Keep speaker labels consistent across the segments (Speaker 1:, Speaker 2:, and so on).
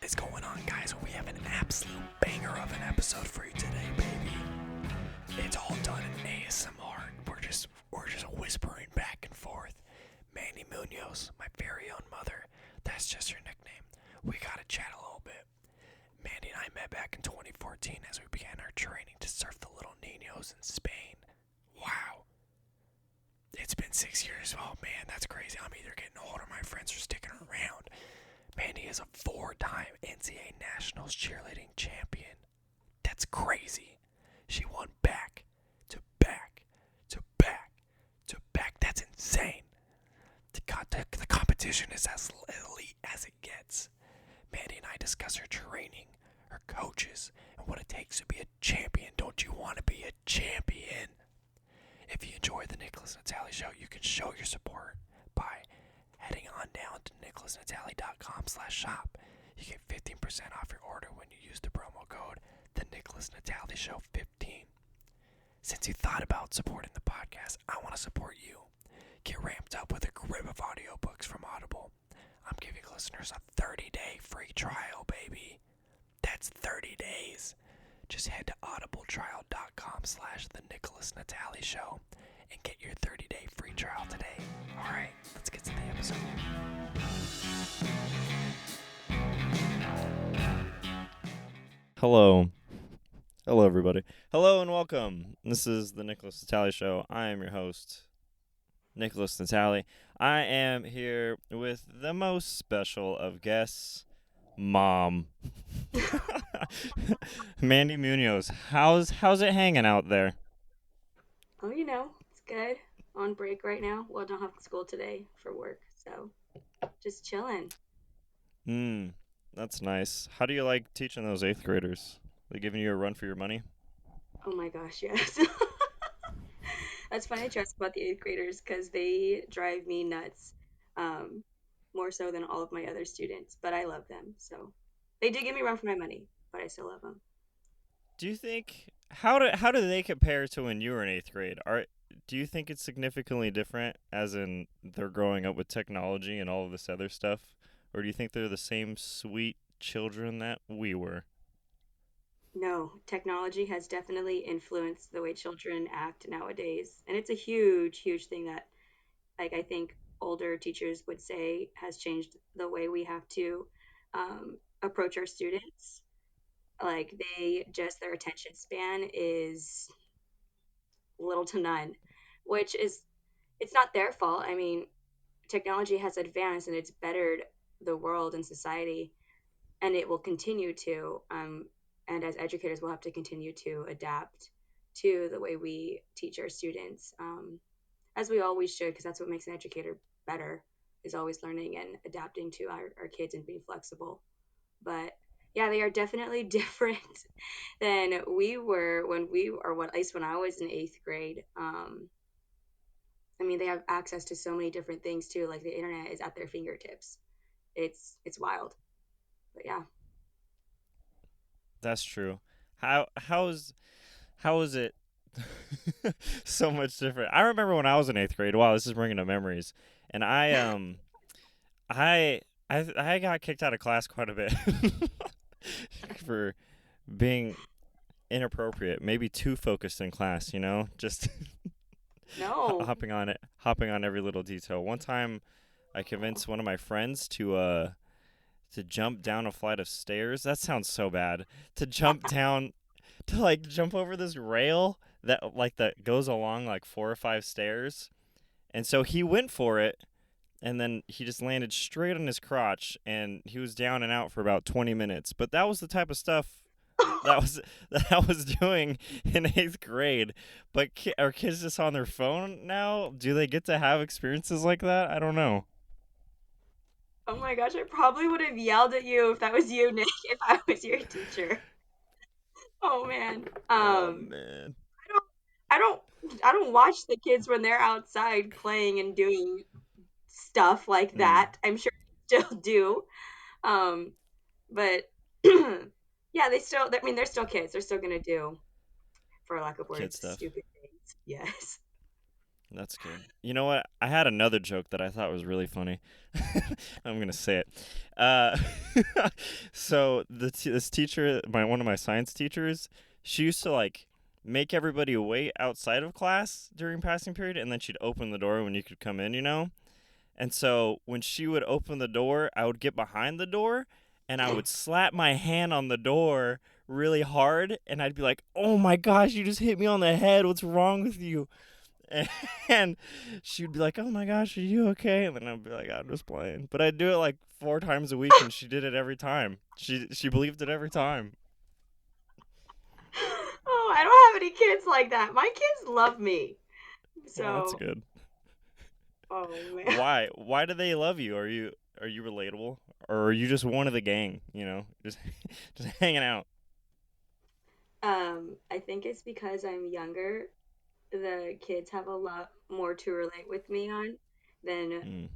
Speaker 1: Is going on, guys? We have an absolute banger of an episode for you today, baby. It's all done in ASMR. We're just whispering back and forth. Mandy Munoz, my very own mother. That's just her nickname. We gotta chat a little bit. Mandy and I met back in 2014 as we began our training to surf the little Ninos in Spain. Wow. It's been 6 years. Oh man, that's crazy. I'm either getting older, my friends are sticking around. Mandy is a 4-time NCA Nationals cheerleading champion. That's crazy. She won back to back to back to back. That's insane. The competition is as elite as it gets. Mandy and I discuss her training, her coaches, and what it takes to be a champion. Don't you want to be a champion? If you enjoy the Nickolas and Natali show, you can show your support by heading on down to nickolasnatali.com/shop. You get 15% off your order when you use the promo code The Nickolas Natali Show 15. Since you thought about supporting the podcast, I want to support you. Get ramped up with a grip of audiobooks from Audible. I'm giving listeners a 30-day free trial, baby. That's 30 days. Just head to audibletrial.com/The Nickolas Natali Show and get your 30-day free trial today. All right, let's get to the episode.
Speaker 2: Hello, everybody. Hello and welcome. This is the Nickolas Natali Show. I am your host, Nickolas Natali. I am here with the most special of guests, Mom. Mandy Munoz. How's it hanging out there?
Speaker 3: Oh, it's good. On break right now. Well, don't have school today for work, so just chilling.
Speaker 2: That's nice. How do you like teaching those 8th graders? They giving you a run for your money?
Speaker 3: Oh my gosh, yes. That's funny to ask about the eighth graders because they drive me nuts, um, more so than all of my other students. But I love them, so they do give me a run for my money, but I still love them.
Speaker 2: Do you think how do they compare to when you were in 8th grade? Do you think it's significantly different as in they're growing up with technology and all of this other stuff, or do you think they're the same sweet children that we were?
Speaker 3: No, technology has definitely influenced the way children act nowadays, and it's a huge, huge thing that, like, I think older teachers would say has changed the way we have to approach our students. Like, their attention span is little to none, which is, it's not their fault. I mean, technology has advanced and it's bettered the world and society, and it will continue to. And as educators, we'll have to continue to adapt to the way we teach our students, as we always should, because that's what makes an educator better, is always learning and adapting to our kids and being flexible. But yeah, they are definitely different than we were when or what, at least when I was in eighth grade. I mean, they have access to so many different things too. Like, the internet is at their fingertips. It's wild. But yeah.
Speaker 2: That's true. How is it so much different? I remember when I was in 8th grade. Wow, this is bringing up memories. And I I got kicked out of class quite a bit for being inappropriate, maybe too focused in class, just
Speaker 3: No.
Speaker 2: hopping on every little detail. One time I convinced one of my friends to jump down a flight of stairs. That sounds so bad. To jump down to like jump over this rail that goes along like 4 or 5 stairs. And so he went for it, and then he just landed straight on his crotch, and he was down and out for about 20 minutes. But that was the type of stuff that was that I was doing in 8th grade. But are kids just on their phone now? Do they get to have experiences like that? I don't know.
Speaker 3: Oh my gosh, I probably would have yelled at you if that was you, Nick, if I was your teacher. Oh man.
Speaker 2: Oh man.
Speaker 3: I don't I don't I don't watch the kids when they're outside playing and doing stuff like
Speaker 2: Mm,
Speaker 3: that. I'm sure they still do. Um, but yeah, I mean, they're still kids. They're still gonna do, for lack of
Speaker 2: kid
Speaker 3: words,
Speaker 2: stuff.
Speaker 3: stupid things. Yes.
Speaker 2: That's good. You know what? I had another joke that I thought was really funny. I'm gonna say it. Uh, so this teacher, one of my science teachers, she used to like make everybody wait outside of class during passing period, and then she'd open the door when you could come in. And so when she would open the door, I would get behind the door, and I would slap my hand on the door really hard, and I'd be like, "Oh my gosh, you just hit me on the head. What's wrong with you?" And she'd be like, "Oh my gosh, are you okay?" And then I'd be like, "I'm just playing." But I'd do it like 4 times a week, and she did it every time. She believed it every time.
Speaker 3: Oh, I don't have any kids like that. My kids love me.
Speaker 2: Well, that's
Speaker 3: So,
Speaker 2: good.
Speaker 3: oh man.
Speaker 2: Why? Why do they love you? Are you relatable, or are you just one of the gang? Just just hanging out.
Speaker 3: I think it's because I'm younger. The kids have a lot more to relate with me on than
Speaker 2: Mm,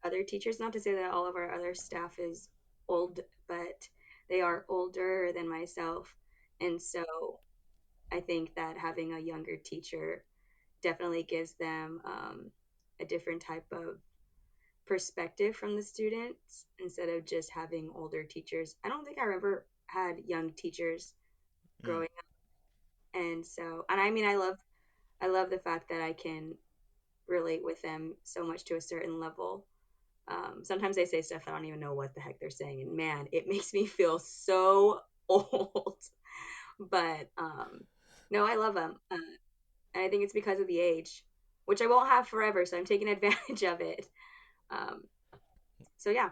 Speaker 3: other teachers. Not to say that all of our other staff is old, but they are older than myself. And so I think that having a younger teacher definitely gives them a different type of perspective from the students instead of just having older teachers. I don't think I ever had young teachers
Speaker 2: mm,
Speaker 3: growing up. And so, and I mean, I love the fact that I can relate with them so much to a certain level. Sometimes they say stuff I don't even know what the heck they're saying, and man, it makes me feel so old. But no, I love them, and I think it's because of the age, which I won't have forever, so I'm taking advantage of it. Um, so yeah,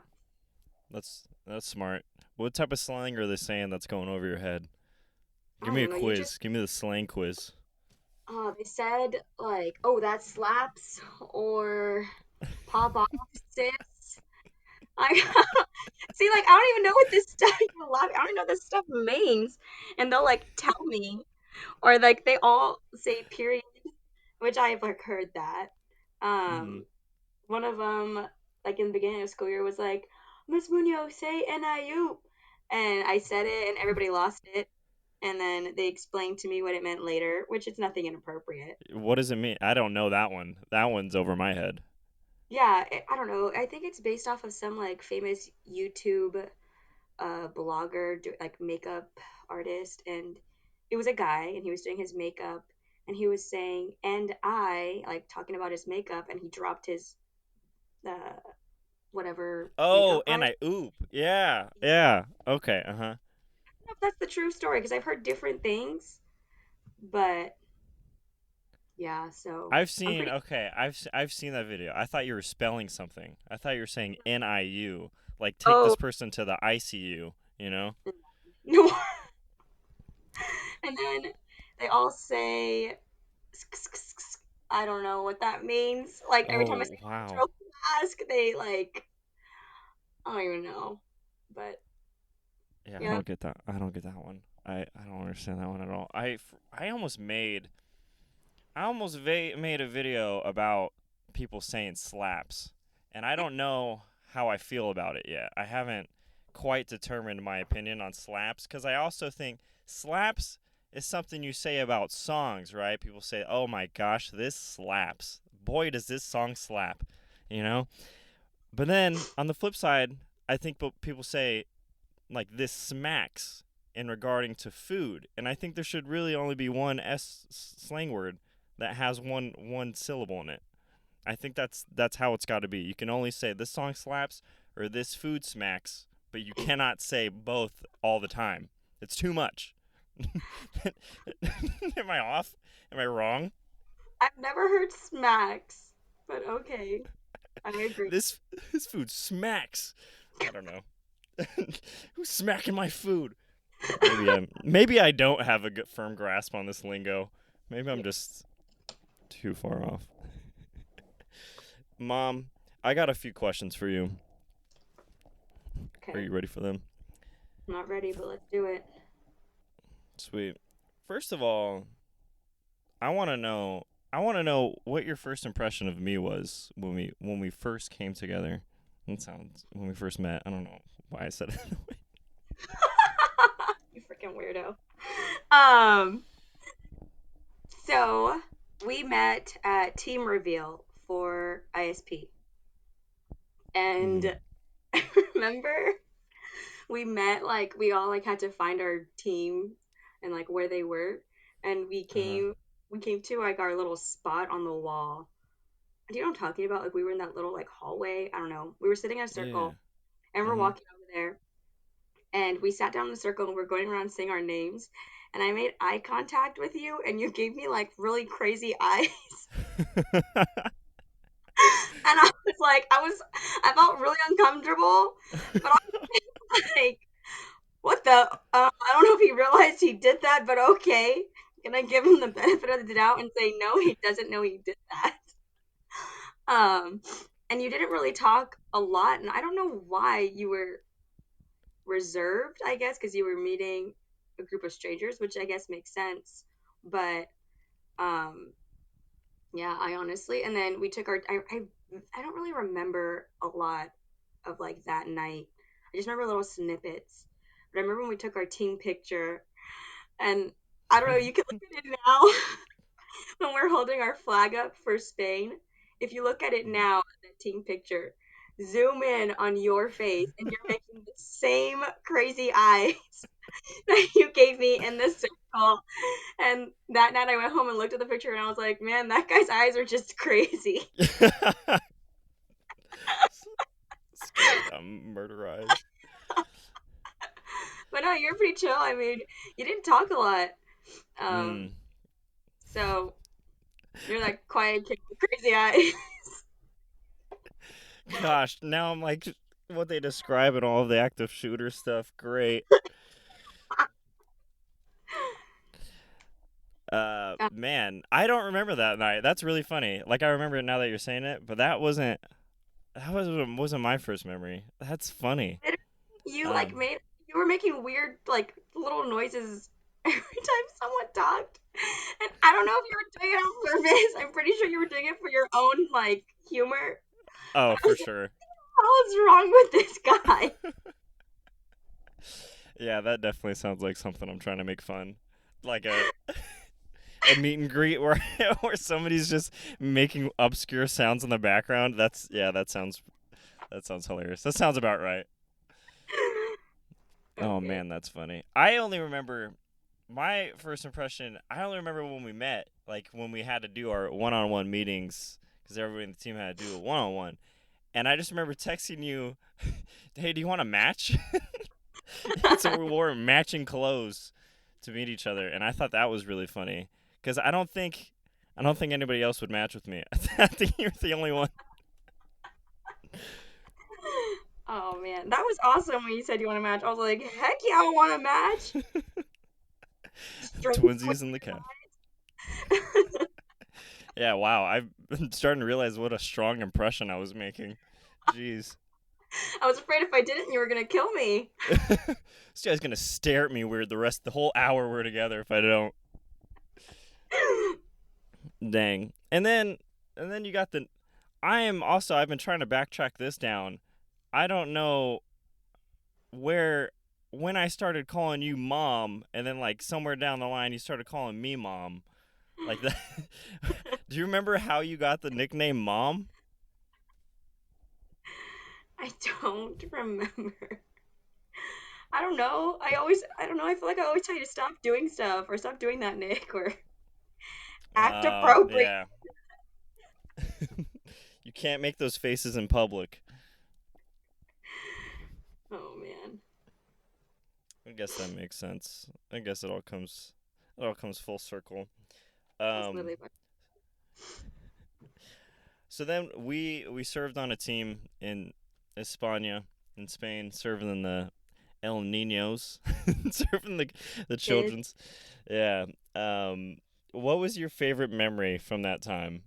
Speaker 2: that's smart. What type of slang are they saying that's going over your head? Give
Speaker 3: I
Speaker 2: me a
Speaker 3: don't know. You just
Speaker 2: quiz. Give me the slang quiz.
Speaker 3: they said like, oh, that slaps or pop off, sis. I see, like, I don't even know what this stuff. I don't even know what this stuff means, and they'll like tell me, or like they all say period, which I've like heard that.
Speaker 2: Mm-hmm.
Speaker 3: One of them, like in the beginning of school year, was like, Miss Munoz, say NIU, and I said it, and everybody lost it, and then they explained to me what it meant later, which is nothing inappropriate.
Speaker 2: What does it mean? I don't know that one. That one's over my head.
Speaker 3: Yeah, I don't know. I think it's based off of some like famous YouTube blogger, like makeup artist, and it was a guy, and he was doing his makeup, and he was saying, "And I," like talking about his makeup, and he dropped his uh, whatever
Speaker 2: Oh,
Speaker 3: makeup
Speaker 2: and
Speaker 3: art.
Speaker 2: I oop. Yeah. Yeah. Okay. Uh-huh.
Speaker 3: I don't know if that's the true story because I've heard different things, but yeah, so
Speaker 2: I've
Speaker 3: I'm
Speaker 2: seen
Speaker 3: pretty.
Speaker 2: okay, I've seen that video. I thought you were spelling something. I thought you were saying NIU, like take
Speaker 3: Oh,
Speaker 2: this person to the ICU, you know?
Speaker 3: no. And then they all say, I don't know what that means. Like every time I
Speaker 2: Oh,
Speaker 3: say
Speaker 2: wow.
Speaker 3: throw mask, they like, I don't even know. But
Speaker 2: Yeah, I
Speaker 3: yep.
Speaker 2: don't get that. I don't get that one. I don't understand that one at all. I almost made a video about people saying slaps, and I don't know how I feel about it yet. I haven't quite determined my opinion on slaps because I also think slaps is something you say about songs, right? People say, "Oh my gosh, this slaps. Boy, does this song slap," you know? But then on the flip side, I think people say like this smacks in regarding to food, and I think there should really only be one slang word that has one syllable in it. I think that's how it's got to be. You can only say this song slaps or this food smacks, but you cannot say both all the time. It's too much. Am I off? Am I wrong?
Speaker 3: I've never heard smacks, but okay, I agree.
Speaker 2: This this food smacks. I don't know. Who's smacking my food? Maybe I don't have a good firm grasp on this lingo. Maybe I'm
Speaker 3: Yeah.
Speaker 2: just too far off. Mom, I got a few questions for you. Are
Speaker 3: Okay,
Speaker 2: you ready for them?
Speaker 3: I'm not ready, but let's do it.
Speaker 2: Sweet. First of all, I want to know I want to know what your first impression of me was when we first came together. That sounds when we first met. I don't know why I said it.
Speaker 3: You freaking weirdo. Um, so we met at team reveal for ISP.
Speaker 2: Mm.
Speaker 3: And I remember we met, like we all like had to find our team and like where they were, and
Speaker 2: Uh-huh.
Speaker 3: we came to like our little spot on the wall. Do you know what I'm talking about? Like we were in that little like hallway. I don't know. We were sitting in a
Speaker 2: Yeah.
Speaker 3: circle and we're
Speaker 2: Mm-hmm.
Speaker 3: walking over there, and we sat down in a circle and we're going around saying our names. And I made eye contact with you, and you gave me like really crazy eyes. And I was like, I felt really uncomfortable, but I was like, what the? I don't know if he realized he did that, but okay. Can I give him the benefit of the doubt and say no? He doesn't know he did that. Um, and you didn't really talk a lot, and I don't know why you were reserved. I guess because you were meeting a group of strangers, which I guess makes sense. But um, yeah, I honestly, and then we took our. I don't really remember a lot of like that night. I just remember little snippets. But I remember when we took our team picture, and I don't know, you can look at it now when we're holding our flag up for Spain. If you look at it now, that team picture, zoom in on your face, and you're making the same crazy eyes that you gave me in the circle. And that night I went home and looked at the picture, and I was like, man, that guy's eyes are just crazy.
Speaker 2: This guy's got murder eyes.
Speaker 3: But no, you're pretty chill. I mean, you didn't talk a lot. Um,
Speaker 2: Mm.
Speaker 3: so you're that quiet kid with crazy eyes.
Speaker 2: Gosh, now I'm like, what they describe in all of the active shooter stuff. Great. Man, I don't remember that night. That's really funny. Like I remember it now that you're saying it, but that wasn't my first memory. That's funny.
Speaker 3: You like
Speaker 2: Um,
Speaker 3: made you were making weird like little noises every time someone talked. And I don't know if you were doing it on purpose. I'm pretty sure you were doing it for your own like humor.
Speaker 2: oh,
Speaker 3: But I
Speaker 2: for
Speaker 3: was like,
Speaker 2: sure.
Speaker 3: what is wrong with this guy?
Speaker 2: Yeah, that definitely sounds like something I'm trying to make fun. Like a meet and greet where where somebody's just making obscure sounds in the background. That's yeah, that sounds hilarious. That sounds about right. Oh
Speaker 3: Okay.
Speaker 2: man, that's funny. I only remember my first impression. I only remember when we met, like when we had to do our one-on-one meetings because everybody in the team had to do a one-on-one. And I just remember texting you, "Hey, do you want to match?" And so we wore matching clothes to meet each other, and I thought that was really funny because I don't think anybody else would match with me. I think you're the only one.
Speaker 3: Oh man, that was awesome when you said you want to match. I was like, heck yeah, I want to match. Straight
Speaker 2: Twinsies in the calf. Yeah, wow. I'm starting to realize what a strong impression I was making. Jeez.
Speaker 3: I was afraid if I didn't, you were gonna kill me.
Speaker 2: This guy's gonna stare at me weird the whole hour we're together if I don't. Dang. And then you got the. I've been trying to backtrack this down. I don't know where when I started calling you mom, and then like somewhere down the line you started calling me mom, like that. Do you remember how you got the nickname mom?
Speaker 3: I don't remember. I don't know. I don't know. I feel like I always tell you to stop doing stuff or stop doing that, Nick, or act appropriate.
Speaker 2: Yeah. You can't make those faces in public.
Speaker 3: Oh man,
Speaker 2: I guess that makes sense. I guess it all comes full circle.
Speaker 3: that's
Speaker 2: Um,
Speaker 3: literally
Speaker 2: so then we served on a team in España in Spain, serving in the El Niños, serving the
Speaker 3: kids.
Speaker 2: children's. Yeah. What was your favorite memory from that time?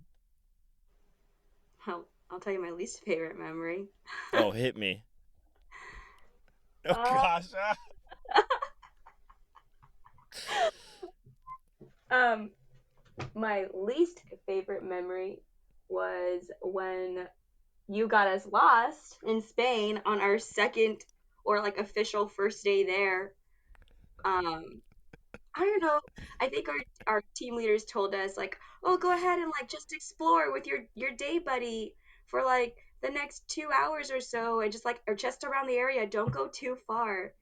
Speaker 3: I'll tell you my least favorite memory.
Speaker 2: Oh, hit me. Oh
Speaker 3: uh,
Speaker 2: gosh.
Speaker 3: um, my least favorite memory was when you got us lost in Spain on our second or like official first day there. Um, I don't know. I think our team leaders told us like, oh, go ahead and like just explore with your day buddy for like the next 2 hours or so, and just like or just around the area. Don't go too far.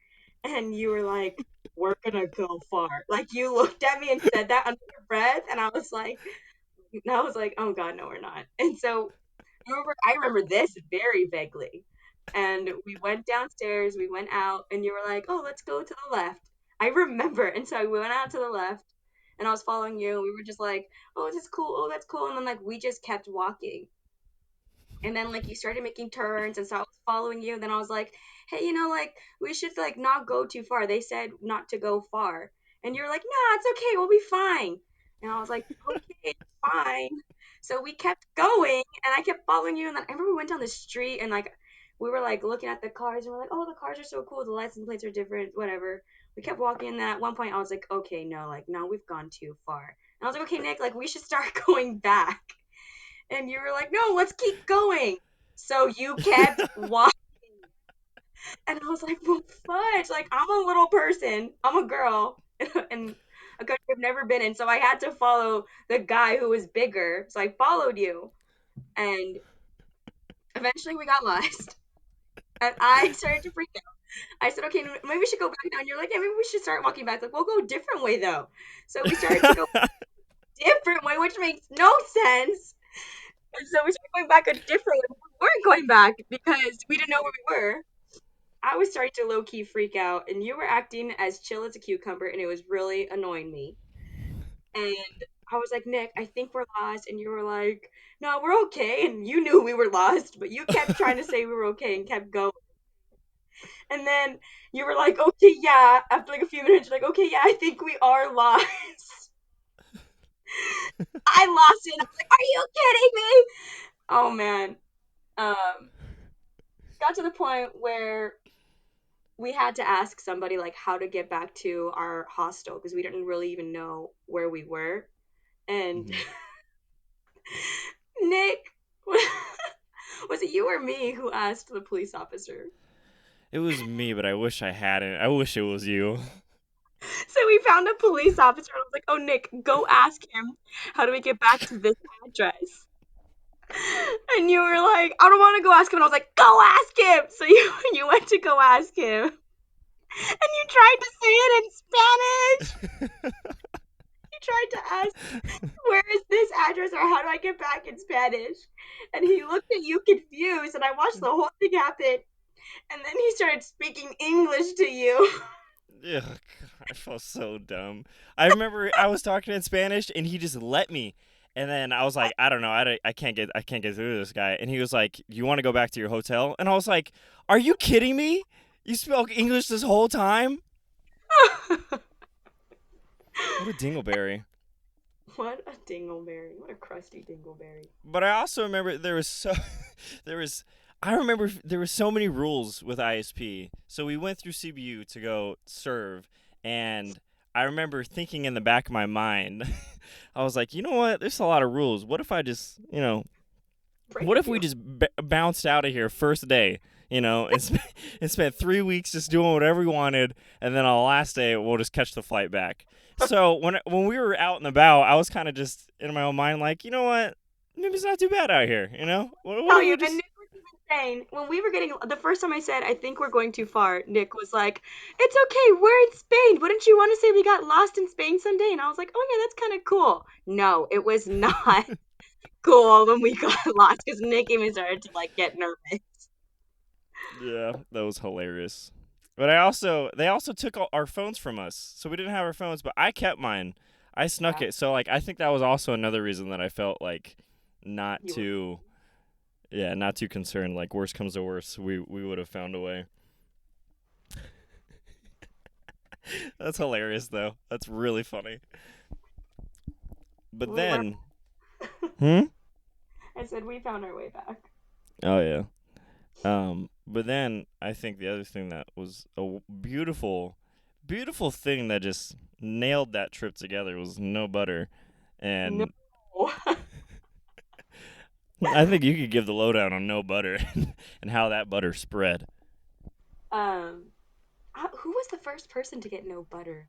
Speaker 3: And you were like, we're gonna go far. Like you looked at me and said that under your breath, and I was like, oh God, no, we're not. And so I remember this very vaguely. And we went downstairs, we went out, and you were like, oh, let's go to the left. I remember. And so we went out to the left, and I was following you. We were just like, oh, this is cool. Oh, that's cool. And then, like, we just kept walking. And then, like, you started making turns, and so I was following you. And then I was like, hey, like, we should, like, not go too far. They said not to go far. And you're like, no, it's okay. We'll be fine. And I was like, okay, fine. So we kept going, and I kept following you. And then I remember we went down the street, and, like, we were, like, looking at the cars, and we're like, oh, the cars are so cool. The license plates are different, whatever. We kept walking, and then at one point I was like, okay, no, like, no, we've gone too far. And I was like, okay, Nick, like, we should start going back. And you were like, no, let's keep going. So you kept walking. And I was like, well, fudge. Like, I'm a little person. I'm a girl in a country I've never been in. So I had to follow the guy who was bigger. So I followed you. And eventually we got lost. And I started to freak out. I said, okay, maybe we should go back now. And you're like, yeah, maybe we should start walking back. Like, we'll go a different way, though. So we started to go a different way, which makes no sense. And so we started going back a different way. We weren't going back because we didn't know where we were. I was starting to low key freak out, and you were acting as chill as a cucumber, and it was really annoying me. And I was like, Nick, I think we're lost. And you were like, no, we're okay. And you knew we were lost, but you kept trying to say we were okay and kept going. And then you were like, okay, yeah. After like a few minutes, you're like, okay, yeah, I think we are lost. I lost it. I was like, are you kidding me? Oh, man. Um, got to the point where we had to ask somebody like how to get back to our hostel because we didn't really even know where we were. And
Speaker 2: Mhm.
Speaker 3: Nick, was it you or me who asked the police officer?
Speaker 2: It was me, but I wish I hadn't. I wish it was you.
Speaker 3: So we found a police officer and I was like, oh, Nick, go ask him how do we get back to this address. And you were like, I don't want to go ask him. And I was like, go ask him. So you went to go ask him. And you tried to say it in Spanish. You tried to ask, where is this address or how do I get back in Spanish? And he looked at you confused, and I watched the whole thing happen. And then he started speaking English to you.
Speaker 2: Ugh, I felt so dumb. I remember I was talking in Spanish and he just let me. And then I was like, I don't know, I can't get through to this guy. And he was like, "You want to go back to your hotel?" And I was like, "Are you kidding me? You spoke English this whole time?" What a dingleberry.
Speaker 3: What a dingleberry. What a crusty dingleberry.
Speaker 2: But I also remember there was I remember there were so many rules with ISP. So we went through CBU to go serve, and I remember thinking in the back of my mind, I was like, you know what? There's a lot of rules. What if I just,
Speaker 3: Break
Speaker 2: what
Speaker 3: a
Speaker 2: if we
Speaker 3: few.
Speaker 2: just bounced out of here first day, and spent 3 weeks just doing whatever we wanted, and then on the last day we'll just catch the flight back. So when we were out and about, I was kind of just in my own mind like, you know what? Maybe it's not too bad out here. What
Speaker 3: Tell
Speaker 2: if
Speaker 3: you,
Speaker 2: we
Speaker 3: and
Speaker 2: just
Speaker 3: Nick was even saying, when we were getting, the first time I said, I think we're going too far, Nick was like, it's okay, we're in Spain. Wouldn't you want to say we got lost in Spain someday? And I was like, oh yeah, that's kind of cool. No, it was not cool when we got lost because Nick even started to like get nervous.
Speaker 2: Yeah, that was hilarious. But they also took all our phones from us, so we didn't have our phones. But I kept mine. I snuck
Speaker 3: Yeah,
Speaker 2: it. So like I think that was also another reason that I felt like not
Speaker 3: you were.
Speaker 2: too yeah not too concerned. Like worst comes to worst, we would have found a way. That's hilarious though. That's really funny. But
Speaker 3: We were.
Speaker 2: then, hmm?
Speaker 3: I said we found our way back.
Speaker 2: Oh yeah. But then I think the other thing that was a beautiful, beautiful thing that just nailed that trip together was no butter,
Speaker 3: No.
Speaker 2: and I think you could give the lowdown on no butter and how that butter spread.
Speaker 3: um, who was the first person to get no butter?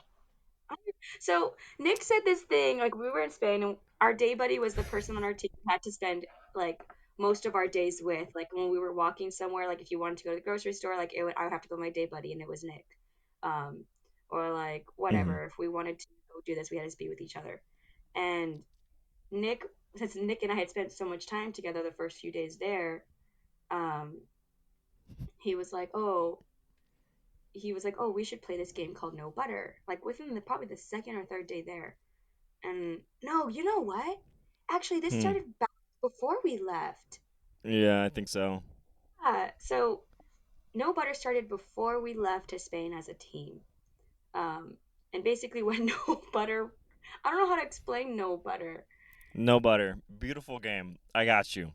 Speaker 3: So Nick said this thing, like we were in Spain and our day buddy was the person on our team we had to spend like most of our days with. Like when we were walking somewhere, like if you wanted to go to the grocery store, like I would have to go with my day buddy and it was Nick. Um, or like
Speaker 2: Hmm.
Speaker 3: whatever. If we wanted to go do this, we had to be with each other. And Nick, since Nick and I had spent so much time together the first few days there, um, he was like, oh, we should play this game called No Butter. Like within probably the second or third day there. And no, you know what? Actually, this
Speaker 2: Hmm.
Speaker 3: started back before we left.
Speaker 2: Yeah, I think so.
Speaker 3: So No Butter started before we left to Spain as a team. Um, and basically, when No Butter, I don't know how to explain No Butter.
Speaker 2: No butter. Beautiful game. I got you.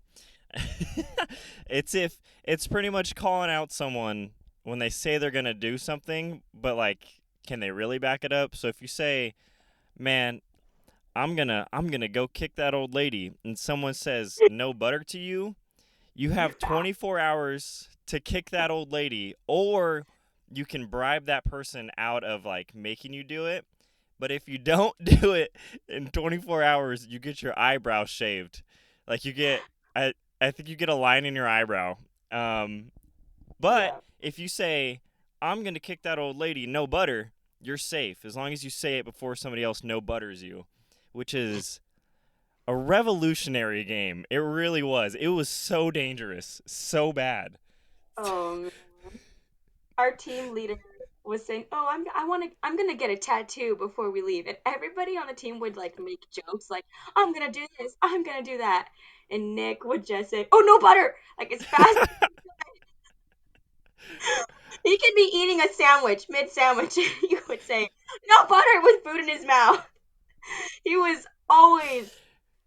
Speaker 2: It's pretty much calling out someone when they say they're gonna do something, but like, can they really back it up? So if you say, "Man, I'm gonna go kick that old lady," and someone says no butter to you, you have 24 hours to kick that old lady, or you can bribe that person out of like making you do it. But if you don't do it in 24 hours, you get your eyebrow shaved. Like you get, I think you get a line in your eyebrow. Um, but
Speaker 3: Yeah.
Speaker 2: if you say, "I'm gonna kick that old lady," no butter, you're safe as long as you say it before somebody else no butters you, which is a revolutionary game. It really was. It was so dangerous, so bad.
Speaker 3: Oh man. Our team leader was saying, "Oh, I'm gonna get a tattoo before we leave," and everybody on the team would like make jokes like, "I'm gonna do this, I'm gonna do that," and Nick would just say, "Oh, no butter!" Like as fast he could be eating a sandwich mid sandwich, and he would say, "No butter," with food in his mouth. He was always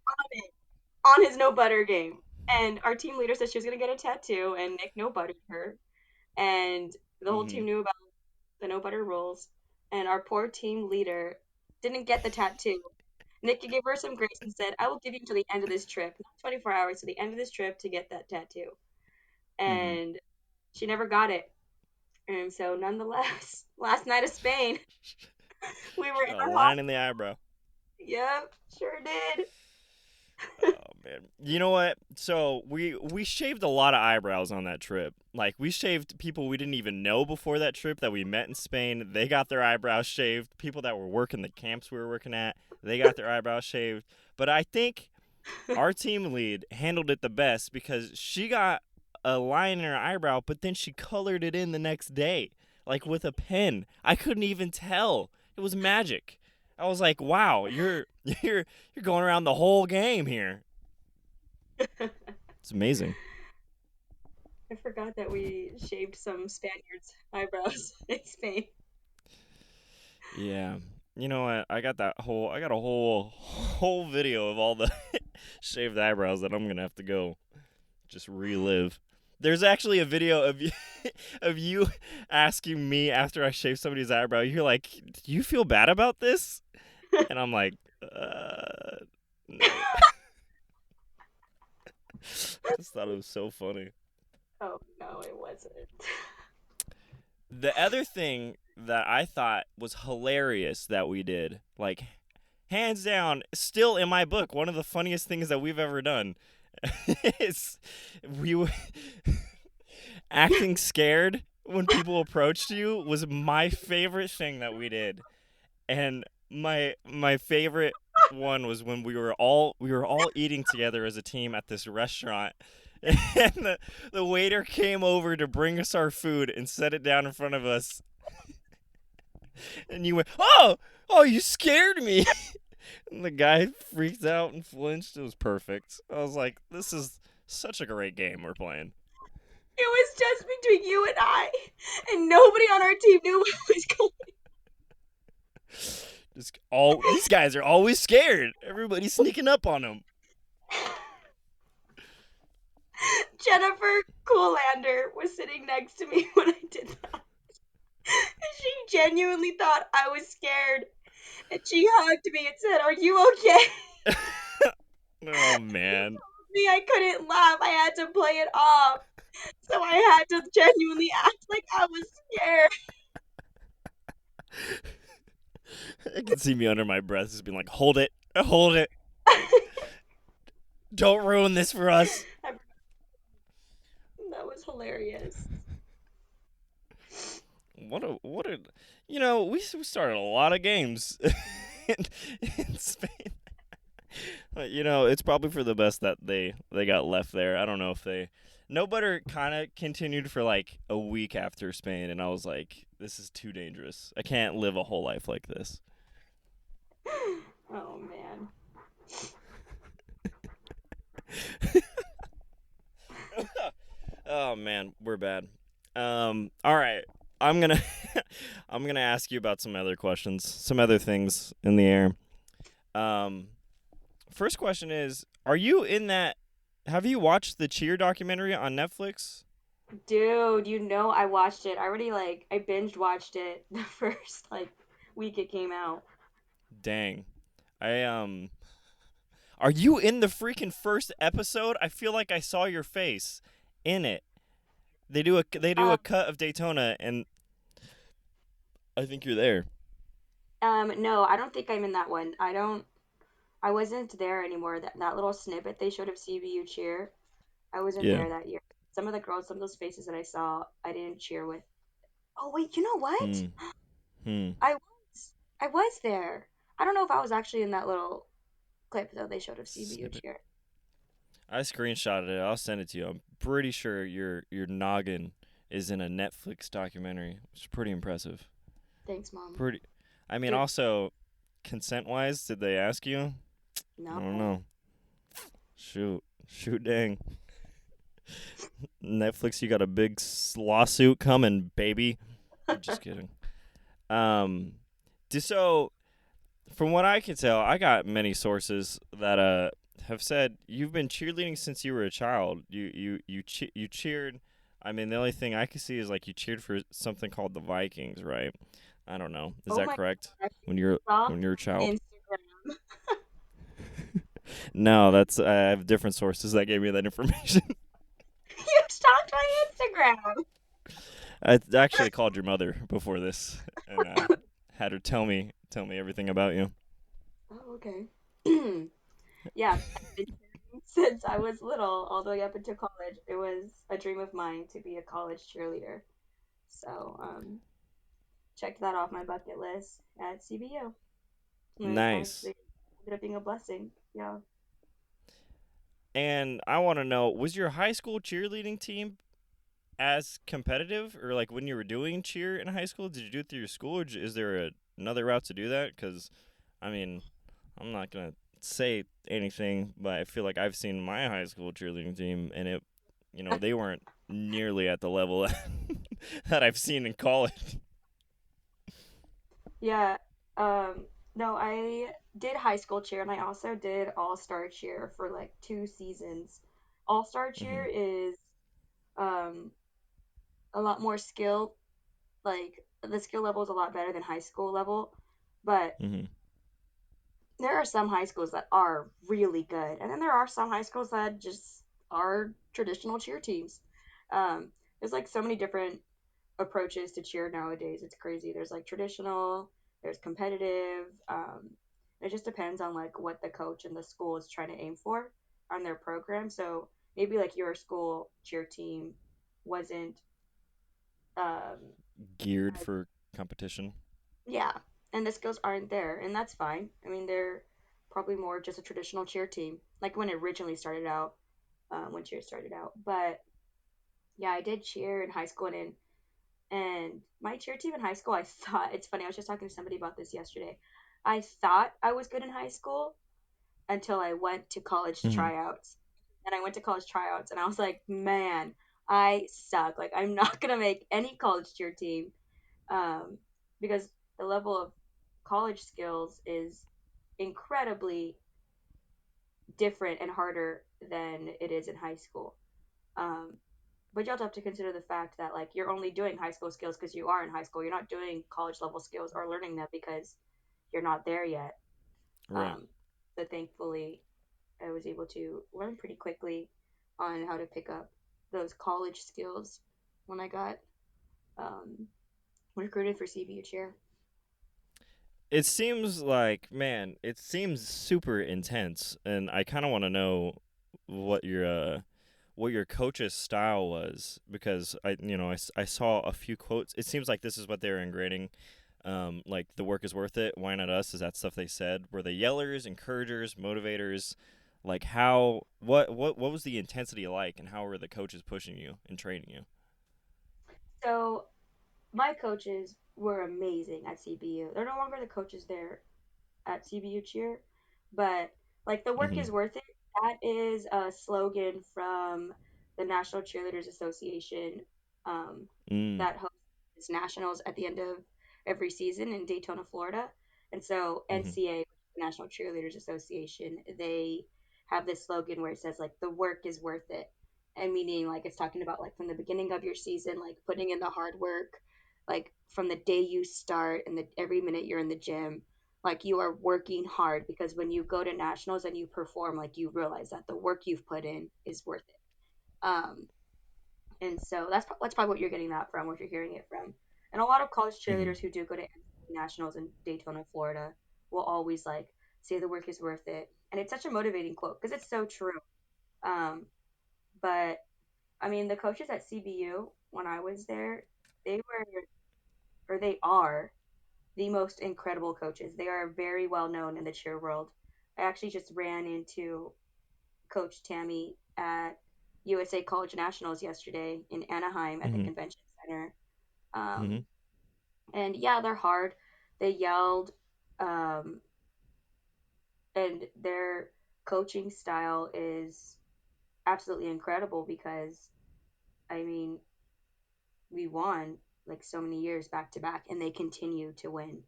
Speaker 3: on it, on his no butter game. And our team leader said she was gonna get a tattoo, and Nick no buttered her, and the whole
Speaker 2: Hmm.
Speaker 3: team knew about the no butter rules, and our poor team leader didn't get the tattoo. Nick gave her some grace and said, "I will give you until the end of this trip, not 24 hours, to the end of this trip to get that tattoo."
Speaker 2: Hmm.
Speaker 3: And she never got it. And so, nonetheless, last night of Spain, we were
Speaker 2: She
Speaker 3: in
Speaker 2: got a
Speaker 3: our hot.
Speaker 2: line in the eyebrow.
Speaker 3: Yep, sure did.
Speaker 2: Oh man. You know what? So we shaved a lot of eyebrows on that trip. Like we shaved people we didn't even know before that trip that we met in Spain. They got their eyebrows shaved. People that were working the camps we were working at, they got their eyebrows shaved. But I think our team lead handled it the best because she got a line in her eyebrow, but then she colored it in the next day, like with a pen. I couldn't even tell. It was magic. I was like, "Wow, you're going around the whole game here." It's amazing.
Speaker 3: I forgot that we shaved some Spaniards' eyebrows in Spain.
Speaker 2: Yeah. You know what? I got a whole video of all the shaved eyebrows that I'm going to have to go just relive. There's actually a video of you of you asking me after I shave somebody's eyebrow. You're like, "Do you feel bad about this?" And I'm like, no." I just thought it was so funny.
Speaker 3: Oh no, it wasn't.
Speaker 2: The other thing that I thought was hilarious that we did, like hands down, still in my book, one of the funniest things that we've ever done is we were acting scared when people approached you was my favorite thing that we did. And my favorite one was when we were all eating together as a team at this restaurant. And the waiter came over to bring us our food and set it down in front of us. And you went, "Oh, you scared me." And the guy freaked out and flinched. It was perfect. I was like, "This is such a great game we're playing."
Speaker 3: It was just between you and I, and nobody on our team knew what was going.
Speaker 2: Just all these guys are always scared. Everybody's sneaking up on them.
Speaker 3: Jennifer Coolander was sitting next to me when I did that. And she genuinely thought I was scared. And she hugged me and said, "Are you okay?"
Speaker 2: Oh man.
Speaker 3: Me, I couldn't laugh. I had to play it off. So I had to genuinely act like I was scared.
Speaker 2: I can see me under my breath just being like, hold it, hold it. Don't ruin this for us.
Speaker 3: That was hilarious.
Speaker 2: What a, we started a lot of games in, in Spain. But, it's probably for the best that they got left there. I don't know if nobody kind of continued for like a week after Spain, and I was like, this is too dangerous. I can't live a whole life like this.
Speaker 3: Oh man.
Speaker 2: Oh man, we're bad. All right. I'm gonna I'm gonna ask you about some other questions, some other things in the air. Um, First question is, are you in that? Have you watched the Cheer documentary on Netflix?
Speaker 3: Dude, I watched it. I already I binged watched it the first week it came out.
Speaker 2: Dang, I are you in the freaking first episode? I feel like I saw your face in it. They do a
Speaker 3: Um,
Speaker 2: cut of Daytona, and I think you're there.
Speaker 3: no, I don't think I'm in that one. I wasn't there anymore. That little snippet they showed of CBU cheer, I wasn't
Speaker 2: Yeah.
Speaker 3: there that year. Some of the girls, some of those faces that I saw, I didn't cheer with. Oh wait, you know what?
Speaker 2: Hmm. Hmm.
Speaker 3: I was. I was there. I don't know if I was actually in that little clip that they showed of CBU
Speaker 2: Snippet.
Speaker 3: cheer.
Speaker 2: I screenshotted it. I'll send it to you. I'm pretty sure your noggin is in a Netflix documentary, which is pretty impressive.
Speaker 3: Thanks, mom.
Speaker 2: Pretty. I mean,
Speaker 3: Dude,
Speaker 2: also, consent wise, did they ask you? I don't
Speaker 3: no.
Speaker 2: know. Shoot, dang. Netflix, you got a big lawsuit coming, baby. I'm just kidding. Um, so from what I can tell, I got many sources that have said you've been cheerleading since you were a child. You cheered. I mean, the only thing I can see is like you cheered for something called the Vikings, right? I don't know. Is
Speaker 3: Oh
Speaker 2: that
Speaker 3: my
Speaker 2: correct?
Speaker 3: gosh.
Speaker 2: When you're
Speaker 3: Stalk
Speaker 2: when you're a child?
Speaker 3: Instagram.
Speaker 2: No, that's I have different sources that gave me that information.
Speaker 3: You stalked my Instagram.
Speaker 2: I actually called your mother before this and had her tell me everything about you.
Speaker 3: Oh, okay. Yeah, I've been cheering since I was little, all the way up into college. It was a dream of mine to be a college cheerleader. So, checked that off my bucket list at CBU. And it
Speaker 2: Nice.
Speaker 3: honestly ended up being a blessing. Yeah.
Speaker 2: And I want to know, was your high school cheerleading team as competitive, or like when you were doing cheer in high school, did you do it through your school, or is there another route to do that? Because, I mean, I'm not gonna say anything, but I feel like I've seen my high school cheerleading team, and they weren't nearly at the level that I've seen in college.
Speaker 3: Yeah. Um, no, I did high school cheer and I also did all-star cheer for 2 seasons. All-star cheer
Speaker 2: Mhm.
Speaker 3: is um a lot more skill. Like the skill level is a lot better than high school level, but
Speaker 2: Mhm.
Speaker 3: there are some high schools that are really good, and then there are some high schools that just are traditional cheer teams. Um, there's so many different approaches to cheer nowadays. It's crazy. There's traditional, there's competitive. It just depends on what the coach and the school is trying to aim for on their program. So maybe your school cheer team wasn't um,
Speaker 2: Geared for competition.
Speaker 3: yeah, and the skills aren't there, and that's fine. I mean, they're probably more just a traditional cheer team, like when it originally started out, when cheer started out. But yeah, I did cheer in high school and my cheer team in high school, I thought it's funny. I was just talking to somebody about this yesterday. I thought I was good in high school until I went to college
Speaker 2: Mhm.
Speaker 3: tryouts. And I went to college tryouts, and I was like, man, I suck. I'm not gonna make any college cheer team, um, because the level of college skills is incredibly different and harder than it is in high school. Um, but you also have to consider the fact that you're only doing high school skills because you are in high school. You're not doing college level skills or learning them because you're not there yet.
Speaker 2: Right.
Speaker 3: Um, so thankfully, I was able to learn pretty quickly on how to pick up those college skills when I got um, recruited for CBU cheer.
Speaker 2: It seems like, man, it seems super intense, and I kind of want to know what your coach's style was, because I saw a few quotes. It seems like this is what they were ingraining. Like, the work is worth it. Why not us? Is that stuff they said? Were they yellers, encouragers, motivators? Like, what was the intensity like, and how were the coaches pushing you and training you?
Speaker 3: So my coaches were amazing at CBU. They're no longer the coaches there at CBU Cheer, but like the work
Speaker 2: Mm-hmm.
Speaker 3: is worth it. That is a slogan from the National Cheerleaders Association, um,
Speaker 2: Mm.
Speaker 3: that hosts nationals at the end of every season in Daytona, Florida. And so
Speaker 2: Mm-hmm.
Speaker 3: NCA, National Cheerleaders Association, they have this slogan where it says like the work is worth it. And meaning like it's talking about like from the beginning of your season, like putting in the hard work, like from the day you start and the every minute you're in the gym, like you are working hard because when you go to nationals and you perform, like you realize that the work you've put in is worth it. And so that's probably what you're getting that from, what you're hearing it from. And a lot of college
Speaker 2: Mm-hmm.
Speaker 3: cheerleaders who do go to nationals in Daytona, Florida, will always like say the work is worth it, and it's such a motivating quote because it's so true. But I mean, the coaches at CBU when I was there, they were or they are the most incredible coaches. They are very well known in the cheer world. I actually just ran into Coach Tammy at USA College Nationals yesterday in Anaheim at the
Speaker 2: Mm-hmm.
Speaker 3: convention center.
Speaker 2: Mm-hmm.
Speaker 3: Um, and yeah, they're hard. They yelled, um, and their coaching style is absolutely incredible because, I mean, we won like so many years back to back, and they continue to win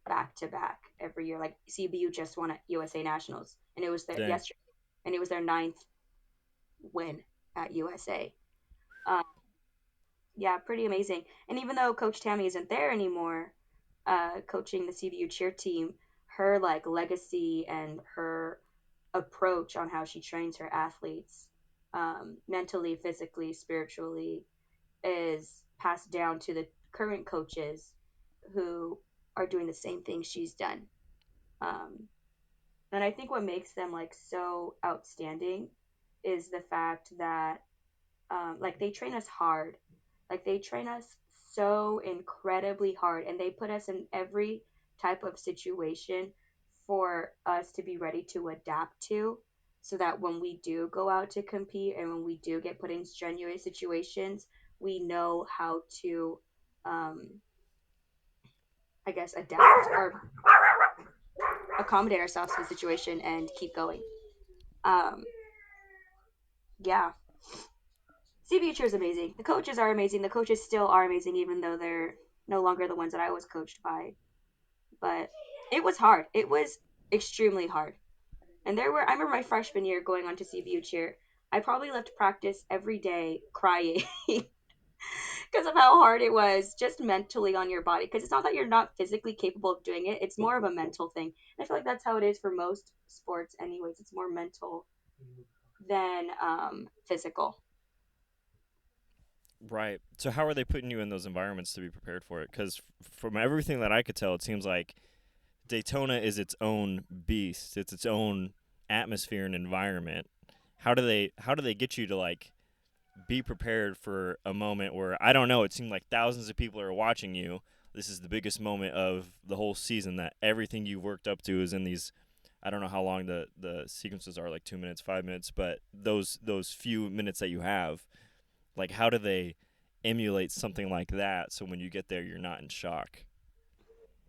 Speaker 3: back to back every year. Like CBU just won at USA Nationals, and it was their
Speaker 2: Dang.
Speaker 3: yesterday, and it was their ninth win at USA. Um, yeah, pretty amazing. And even though Coach Tammy isn't there anymore, coaching the CBU cheer team, her like legacy and her approach on how she trains her athletes, mentally, physically, spiritually, is passed down to the current coaches who are doing the same thing she's done. Um, and I think what makes them like so outstanding is the fact that like they train us hard, like they train us so incredibly hard, and they put us in every type of situation for us to be ready to adapt to, so that when we do go out to compete and when we do get put in strenuous situations, we know how to, um, I guess, adapt or accommodate ourselves to the situation and keep going. Um, yeah, CBHR is amazing. The coaches are amazing. The coaches still are amazing, even though they're no longer the ones that I was coached by. But it was hard. It was extremely hard. And there were, I remember my freshman year going on to CBU cheer. I probably left practice every day crying because of how hard it was just mentally on your body. Because it's not that you're not physically capable of doing it, it's more of a mental thing. And I feel like that's how it is for most sports, anyways. It's more mental than physical.
Speaker 2: Right. So how are they putting you in those environments to be prepared for it? Because from everything that I could tell, it seems like Daytona is its own beast. It's its own atmosphere and environment. How do they get you to like be prepared for a moment where, I don't know, it seemed like thousands of people are watching you. This is the biggest moment of the whole season, that everything you've worked up to is in these, I don't know how long the sequences are, like 2 minutes, 5 minutes, but those few minutes that you have, like, how do they emulate something like that so when you get there you're not in shock?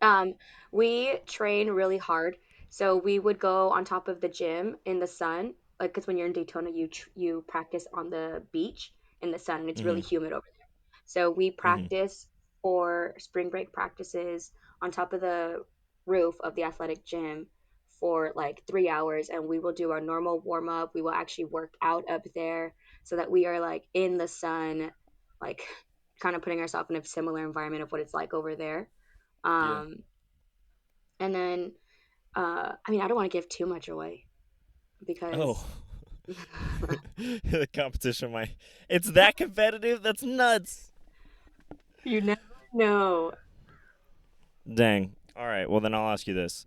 Speaker 3: Um, we train really hard. So we would go on top of the gym in the sun, like because when you're in Daytona, you practice on the beach in the sun, and it's really
Speaker 2: Mhm.
Speaker 3: humid over there. So we
Speaker 2: Mhm.
Speaker 3: practice for spring break practices on top of the roof of the athletic gym for like 3 hours, and we will do our normal warm up. We will actually work out up there so that we are like in the sun, like kind of putting ourselves in a similar environment of what it's like over there.
Speaker 2: Yeah.
Speaker 3: Um, and then, I mean, I don't want to give too much away
Speaker 2: Oh.
Speaker 3: because
Speaker 2: The competition might, it's that competitive? That's nuts.
Speaker 3: you never know.
Speaker 2: Dang. All right. Well, then I'll ask you this.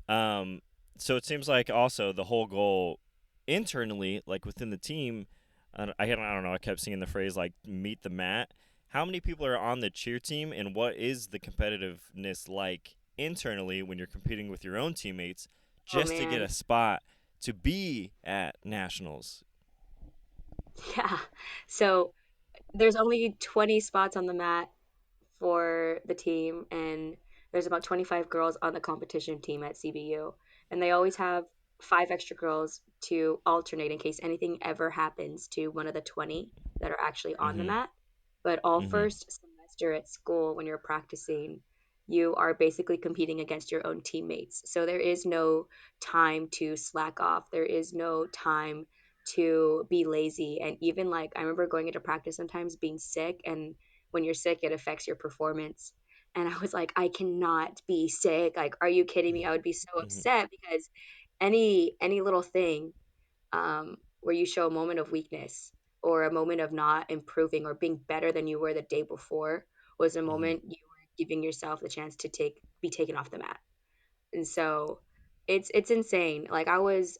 Speaker 2: Um, so it seems like also the whole goal internally, like within the team, I don't know. I kept seeing the phrase like "meet the mat." How many people are on the cheer team, and what is the competitiveness like internally when you're competing with your own teammates
Speaker 3: Oh
Speaker 2: just to get
Speaker 3: man.
Speaker 2: a spot to be at nationals?
Speaker 3: Yeah. So there's only 20 spots on the mat for the team, and there's about 25 girls on the competition team at CBU. And they always have five extra girls to alternate in case anything ever happens to one of the 20 that are actually on the
Speaker 2: Mm-hmm.
Speaker 3: mat. But all
Speaker 2: Mm-hmm.
Speaker 3: first semester at school, when you're practicing, you are basically competing against your own teammates. So there is no time to slack off. There is no time to be lazy. And even like, I remember going into practice sometimes being sick, and when you're sick, it affects your performance. And I was like, I cannot be sick. Like, are you kidding me? I would be so
Speaker 2: Mm-hmm.
Speaker 3: upset because any little thing where you show a moment of weakness or a moment of not improving or being better than you were the day before was a
Speaker 2: Mm-hmm.
Speaker 3: moment you were giving yourself the chance to take be taken off the mat. And so it's insane. Like I was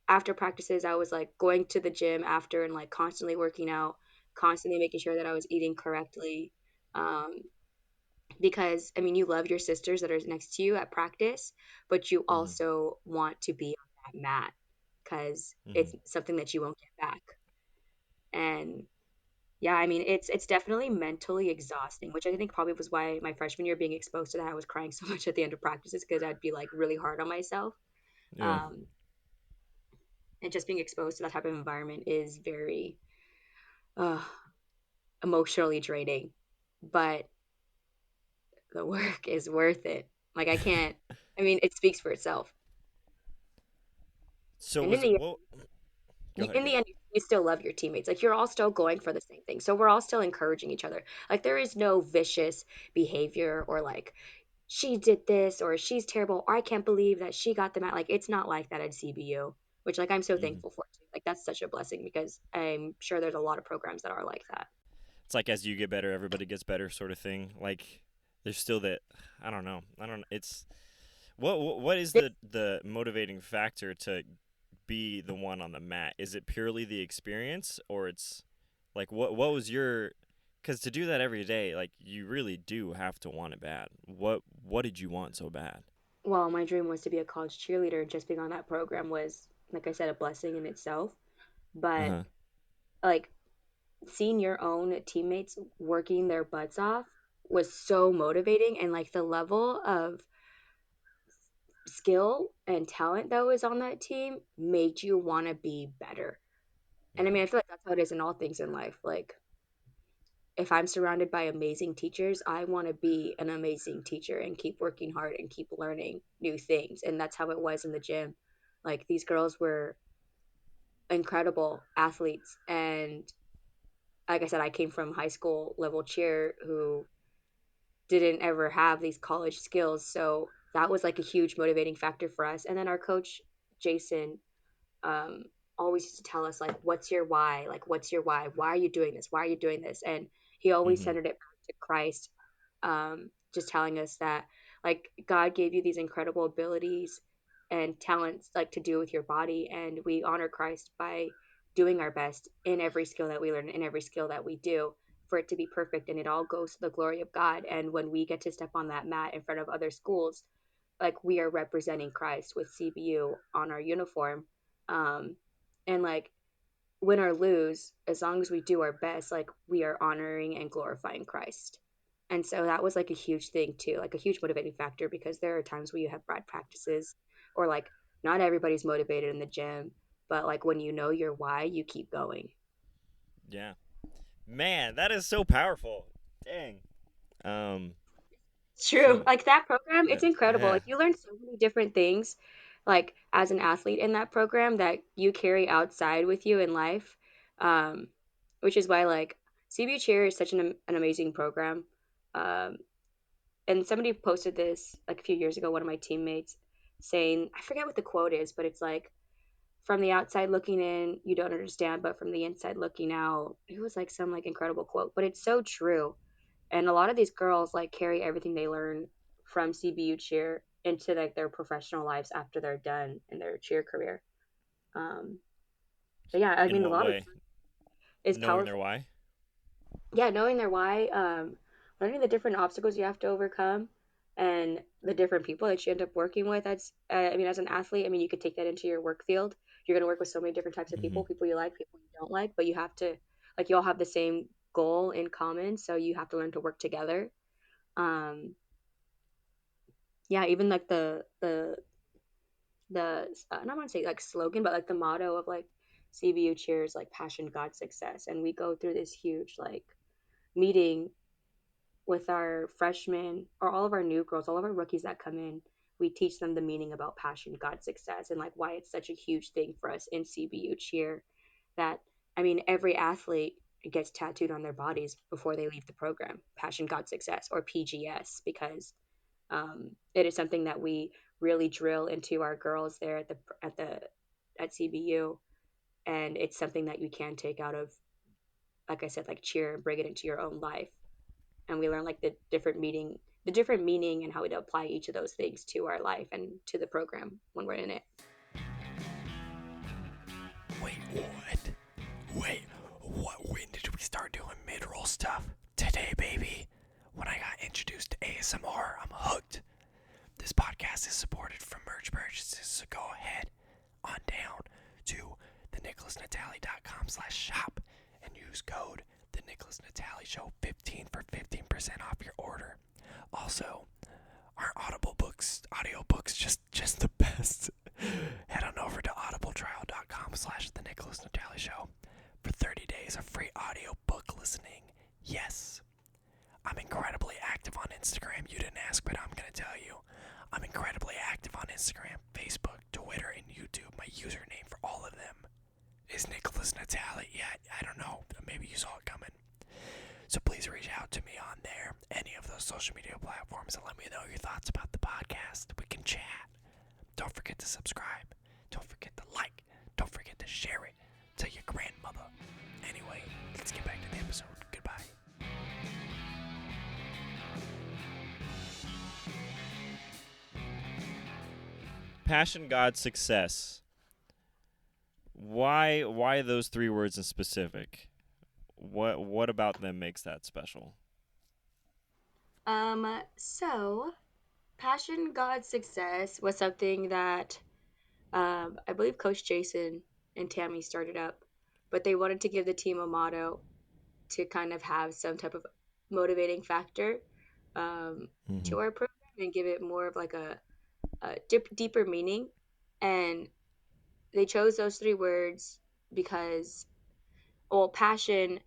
Speaker 3: after practices, I was like going to the gym after and like constantly working out, constantly making sure that I was eating correctly. Um, because I mean, you love your sisters that are next to you at practice, but you
Speaker 2: Mm-hmm.
Speaker 3: also want to be on that mat because
Speaker 2: Mm-hmm.
Speaker 3: it's something that you won't get back. And yeah, I mean, it's definitely mentally exhausting, which I think probably was why my freshman year being exposed to that, I was crying so much at the end of practices because I'd be like really hard on myself.
Speaker 2: Yeah.
Speaker 3: Um, and just being exposed to that type of environment is very uh, emotionally draining, but the work is worth it. Like I can't. I mean, it speaks for itself.
Speaker 2: So
Speaker 3: And
Speaker 2: was it what? Go ahead.
Speaker 3: in
Speaker 2: Go
Speaker 3: the
Speaker 2: ahead.
Speaker 3: end, you still love your teammates. Like you're all still going for the same thing. So we're all still encouraging each other. Like there is no vicious behavior or like she did this or she's terrible or I can't believe that she got them out. Like it's not like that at CBU, which like I'm so
Speaker 2: Mm-hmm.
Speaker 3: thankful for too. Like that's such a blessing because I'm sure there's a lot of programs that are like that.
Speaker 2: It's like as you get better, everybody gets better, sort of thing. Like there's still that. I don't know. I don't. It's what is the motivating factor to be the one on the mat? Is it purely the experience, or it's like what was your? Because to do that every day, like you really do have to want it bad. What did you want so bad?
Speaker 3: Well, my dream was to be a college cheerleader, and just being on that program was, like I said, a blessing in itself.
Speaker 2: Uh
Speaker 3: But
Speaker 2: huh.
Speaker 3: like seeing your own teammates working their butts off was so motivating, and like the level of skill and talent that was on that team made you want to be better. And I
Speaker 2: Yeah.
Speaker 3: mean, I feel like that's how it is in all things in life. Like if I'm surrounded by amazing teachers, I want to be an amazing teacher and keep working hard and keep learning new things. And that's how it was in the gym. Like these girls were incredible athletes. And like I said, I came from high school level cheer who didn't ever have these college skills. So that was like a huge motivating factor for us. And then our coach, Jason, um, always used to tell us like, what's your why? Like, what's your why? Why are you doing this? Why are you doing this? And he always
Speaker 2: Mm-hmm.
Speaker 3: centered it back to Christ, just telling us that like God gave you these incredible abilities and talents like to do with your body, and we honor Christ by doing our best in every skill that we learn, in every skill that we do, for it to be perfect, and it all goes to the glory of God. And when we get to step on that mat in front of other schools, like we are representing Christ with CBU on our uniform. Um, and like win or lose, as long as we do our best, like we are honoring and glorifying Christ. And so that was like a huge thing too, like a huge motivating factor because there are times where you have bad practices or like not everybody's motivated in the gym, but like when you know your why, you keep going.
Speaker 2: Yeah. Man, that is so powerful. Dang. Um.
Speaker 3: It's true.
Speaker 2: So.
Speaker 3: Like that program, it's incredible.
Speaker 2: Yeah.
Speaker 3: Like you learn so many different things, like as an athlete in that program that you carry outside with you in life. Um, which is why like CB Cheer is such an amazing program. Um, and somebody posted this like a few years ago, one of my teammates saying, I forget what the quote is, but it's like from the outside looking in, you don't understand, but from the inside looking out, it was like some like incredible quote, but it's so true. And a lot of these girls like carry everything they learn from CBU cheer into like their professional lives after they're done in their cheer career. Um, but yeah, I
Speaker 2: In
Speaker 3: mean, a
Speaker 2: what
Speaker 3: lot of
Speaker 2: way?
Speaker 3: is
Speaker 2: Knowing their
Speaker 3: powerful.
Speaker 2: why?
Speaker 3: Yeah, knowing their why, learning the different obstacles you have to overcome, and the different people that you end up working with. That's, I mean, as an athlete, I mean, you could take that into your work field. You're going to work with so many different types of
Speaker 2: Hmm.
Speaker 3: people you like, people you don't like, but you have to, like, you all have the same goal in common, so you have to learn to work together. Um, yeah, even like I don't want to say like slogan, but like the motto of like CBU cheers like passion, God, success, and we go through this huge like meeting with our freshmen or all of our new girls, all of our rookies that come in. We teach them the meaning about passion, God, success, and like why it's such a huge thing for us in CBU cheer. That, I mean, every athlete gets tattooed on their bodies before they leave the program, passion, God, success, or PGS, because it is something that we really drill into our girls there at CBU, and it's something that you can take out of, like I said, like cheer and bring it into your own life. And we learn like the different meaning and how to apply each of those things to our life and to the program when we're in it.
Speaker 1: Wait, what? Wait, what? When did we start doing mid-roll stuff? Today, baby. When I got introduced to ASMR, I'm hooked. This podcast is supported from merch purchases, so go ahead on down to the NickolasNatali.com/shop and use code the Nickolas Natali Show 15 for 15% off your order. Also, our audiobooks, just the best. Head on over to audibletrial.com/the Nickolas Natali Show for 30 days of free audiobook listening. Yes, I'm incredibly active on Instagram. You didn't ask, but I'm gonna tell you. I'm incredibly active on Instagram, Facebook, Twitter, and YouTube. My username for all of them is Nickolas Natali. Yeah, I don't know. Maybe you saw it coming. So please reach out to me on there, any of those social media platforms, and let me know your thoughts about the podcast. We can chat. Don't forget to subscribe. Don't forget to like. Don't forget to share it. Tell your grandmother. Anyway, let's get back to the episode. Goodbye.
Speaker 2: Passion, God, success. Why those three words in specific? What about them makes that special?
Speaker 3: So passion, God, success was something that I believe Coach Jason and Tammy started up, but they wanted to give the team a motto to kind of have some type of motivating factor um,
Speaker 2: Mm-hmm.
Speaker 3: to our program and give it more of like a deeper meaning. And they chose those three words because, well, passion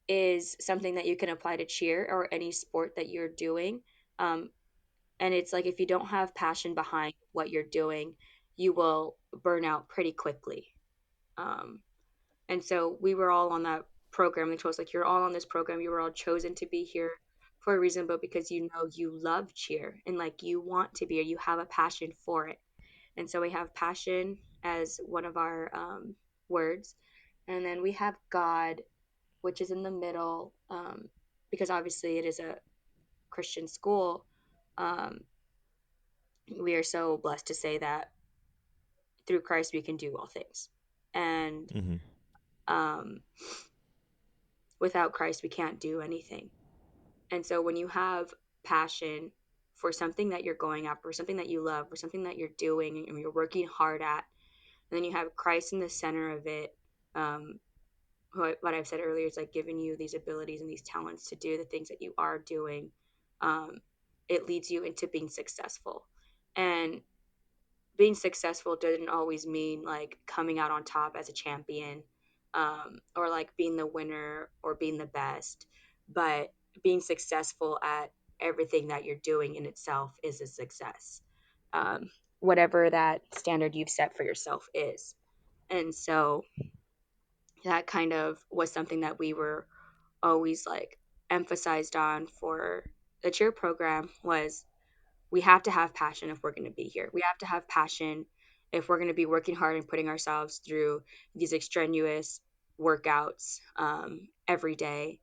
Speaker 3: is something that you can apply to cheer or any sport that you're doing. Um, and it's like if you don't have passion behind what you're doing, you will burn out pretty quickly. Um, and so we were all on that program. They told us, like, you're all on this program. You were all chosen to be here for a reason, but because you know you love cheer and like you want to be or you have a passion for it. And so we have passion as one of our words. And then we have God, which is in the middle, because obviously it is a Christian school. Um, we are so blessed to say that through Christ we can do all things. And
Speaker 2: Mm-hmm.
Speaker 3: um, without Christ we can't do anything. And so when you have passion for something that you're going after, something that you love, or something that you're doing and you're working hard at, and then you have Christ in the center of it, um, what I've said earlier is like giving you these abilities and these talents to do the things that you are doing. Um, it leads you into being successful. And being successful doesn't always mean like coming out on top as a champion or like being the winner or being the best, but being successful at everything that you're doing in itself is a success, um, whatever that standard you've set for yourself is. And so that kind of was something that we were always like emphasized on for the cheer program was we have to have passion if we're going to be here. We have to have passion if we're going to be working hard and putting ourselves through these extraneous workouts every day.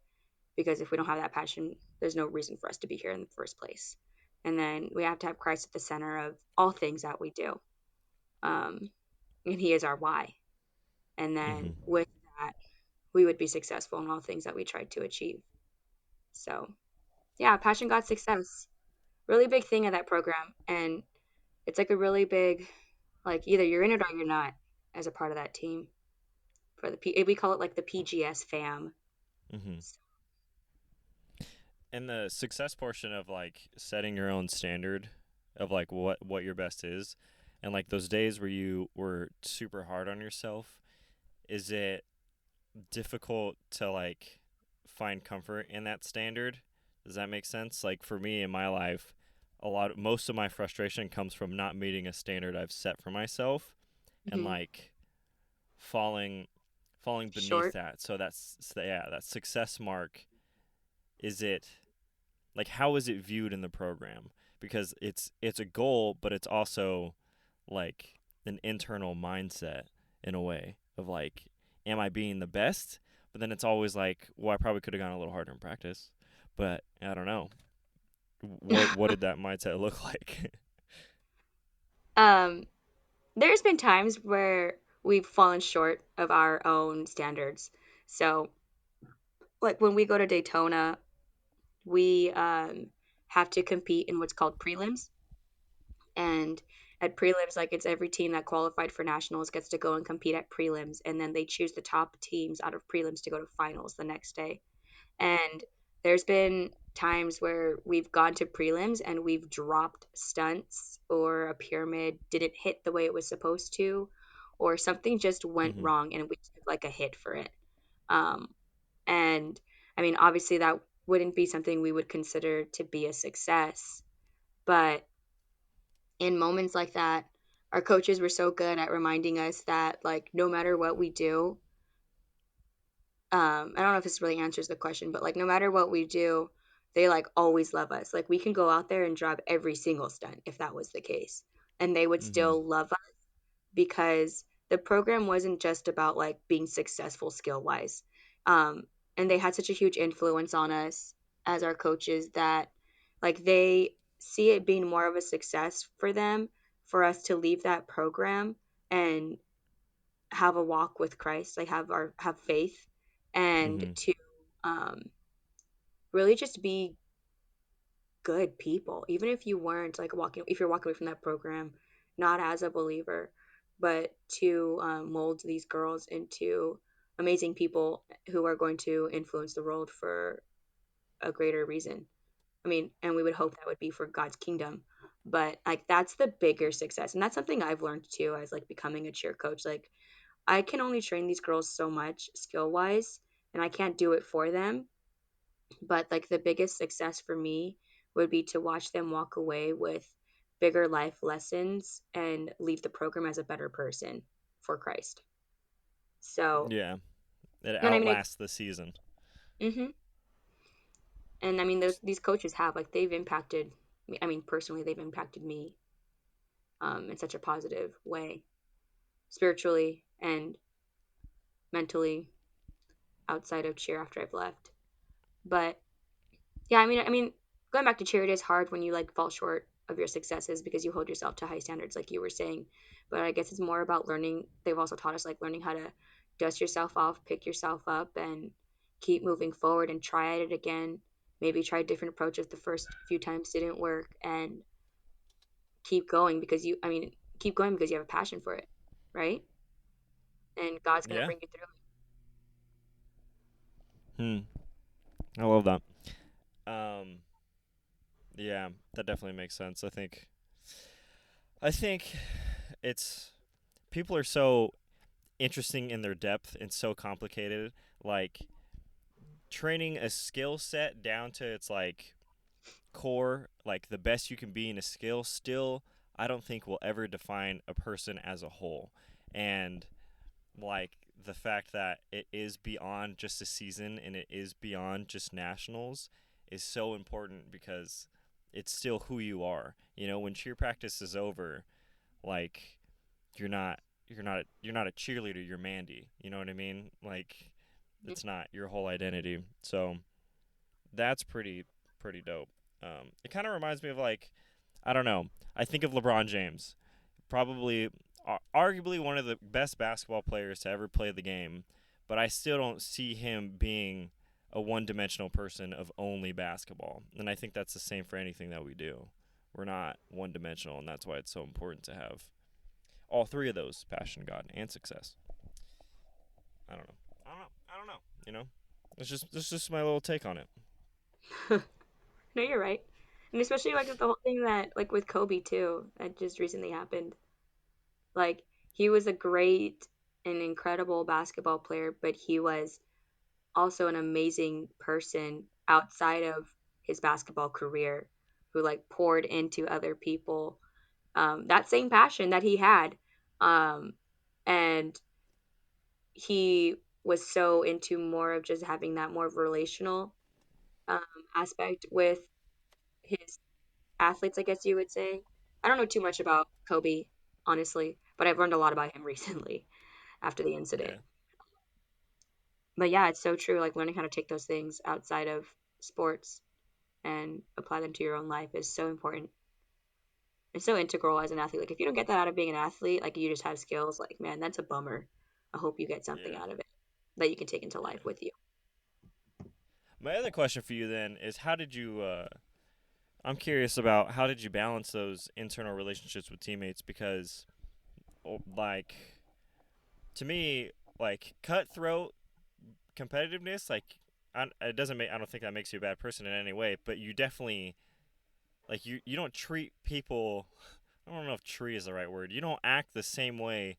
Speaker 3: Because if we don't have that passion, there's no reason for us to be here in the first place. And then we have to have Christ at the center of all things that we do. Um, and He is our why. And then
Speaker 2: Mm-hmm.
Speaker 3: with that, we would be successful in all things that we tried to achieve. So, yeah, passion got success. Really big thing of that program. And it's like a really big, like, either you're in it or you're not as a part of that team. For the we call it like the PGS fam.
Speaker 2: Mm-hmm. And the success portion of like setting your own standard of like what your best is, and like those days where you were super hard on yourself, is it difficult to like find comfort in that standard? Does that make sense? Like for me in my life, most of my frustration comes from not meeting a standard I've set for myself, and
Speaker 3: Hmm.
Speaker 2: like falling falling beneath
Speaker 3: Short.
Speaker 2: that. So yeah, that success mark, is it like how is it viewed in the program? Because it's a goal, but it's also like an internal mindset in a way of like, am I being the best? But then it's always like, well, I probably could have gone a little harder in practice, but I don't know. What did that mindset look like?
Speaker 3: um, there's been times where we've fallen short of our own standards. So, like when we go to Daytona, we have to compete in what's called prelims. And at prelims, like it's every team that qualified for nationals gets to go and compete at prelims. And then they choose the top teams out of prelims to go to finals the next day. And there's been times where we've gone to prelims and we've dropped stunts or a pyramid didn't hit the way it was supposed to, or something just went
Speaker 2: Mm-hmm.
Speaker 3: wrong and we took like a hit for it. Um, and I mean, obviously, that wouldn't be something we would consider to be a success. But in moments like that, our coaches were so good at reminding us that, like, no matter what we do, I don't know if this really answers the question, but like no matter what we do, they like always love us. Like we can go out there and drop every single stunt if that was the case, and they would
Speaker 2: Mm-hmm.
Speaker 3: still love us because the program wasn't just about like being successful skill wise. Um, and they had such a huge influence on us as our coaches that like they see it being more of a success for them for us to leave that program and have a walk with Christ, like have faith, and
Speaker 2: Mm-hmm.
Speaker 3: to um, really just be good people, even if you weren't like walking, if you're walking away from that program, not as a believer, but to mold these girls into amazing people who are going to influence the world for a greater reason. I mean, and we would hope that would be for God's kingdom. But like that's the bigger success. And that's something I've learned too as like becoming a cheer coach. Like I can only train these girls so much skill wise, and I can't do it for them. But like the biggest success for me would be to watch them walk away with bigger life lessons and leave the program as a better person for Christ. So,
Speaker 2: Yeah, it
Speaker 3: and I mean,
Speaker 2: outlasts the season.
Speaker 3: hmm and I mean, these coaches have like they've impacted me. I mean, personally, they've impacted me in such a positive way, spiritually and mentally outside of cheer after I've left. But yeah, I mean, going back to cheer, it is hard when you like fall short of your successes because you hold yourself to high standards, like you were saying. But I guess it's more about learning. They've also taught us like learning how to dust yourself off, pick yourself up, and keep moving forward and try at it again. Maybe try different approaches the first few times didn't work, and keep going because keep going because you have a passion for it, right? And God's gonna
Speaker 2: Yeah.
Speaker 3: bring you through.
Speaker 2: Hmm. I love that. Um. Yeah, that definitely makes sense. I think it's people are so interesting in their depth and so complicated. Like training a skill set down to its like core, like the best you can be in a skill, still I don't think will ever define a person as a whole. And like the fact that it is beyond just a season and it is beyond just nationals is so important because it's still who you are. You know, when cheer practice is over, like you're not a cheerleader, you're Mandy. You know what I mean? Like it's not your whole identity. So that's pretty dope. It kind of reminds me of like, I don't know. I think of LeBron James, probably arguably one of the best basketball players to ever play the game, but I still don't see him being a one-dimensional person of only basketball. And I think that's the same for anything that we do. We're not one-dimensional, and that's why it's so important to have all three of those: passion, God, and success. I don't know. I don't know. You know, it's just my little take on it.
Speaker 3: No, you're right. And especially like with the whole thing that like with Kobe too, that just recently happened. Like he was a great and incredible basketball player, but he was also an amazing person outside of his basketball career who like poured into other people that same passion that he had. Um, and he was so into more of just having that more of a relational um, aspect with his athletes, I guess you would say. I don't know too much about Kobe, honestly, but I've learned a lot about him recently after the incident.
Speaker 2: Yeah,
Speaker 3: But yeah, it's so true. Like learning how to take those things outside of sports and apply them to your own life is so important. It's so integral as an athlete. Like if you don't get that out of being an athlete, like you just have skills, like man, that's a bummer. I hope you get something
Speaker 2: yeah,
Speaker 3: out of it that you can take into life
Speaker 2: yeah.
Speaker 3: with you.
Speaker 2: My other question for you then is, how did you? I'm curious about how did you balance those internal relationships with teammates because, like, to me, like cutthroat competitiveness, like, it doesn't make. I don't think that makes you a bad person in any way, but you definitely like you don't treat people. I don't know if "tree" is the right word. You don't act the same way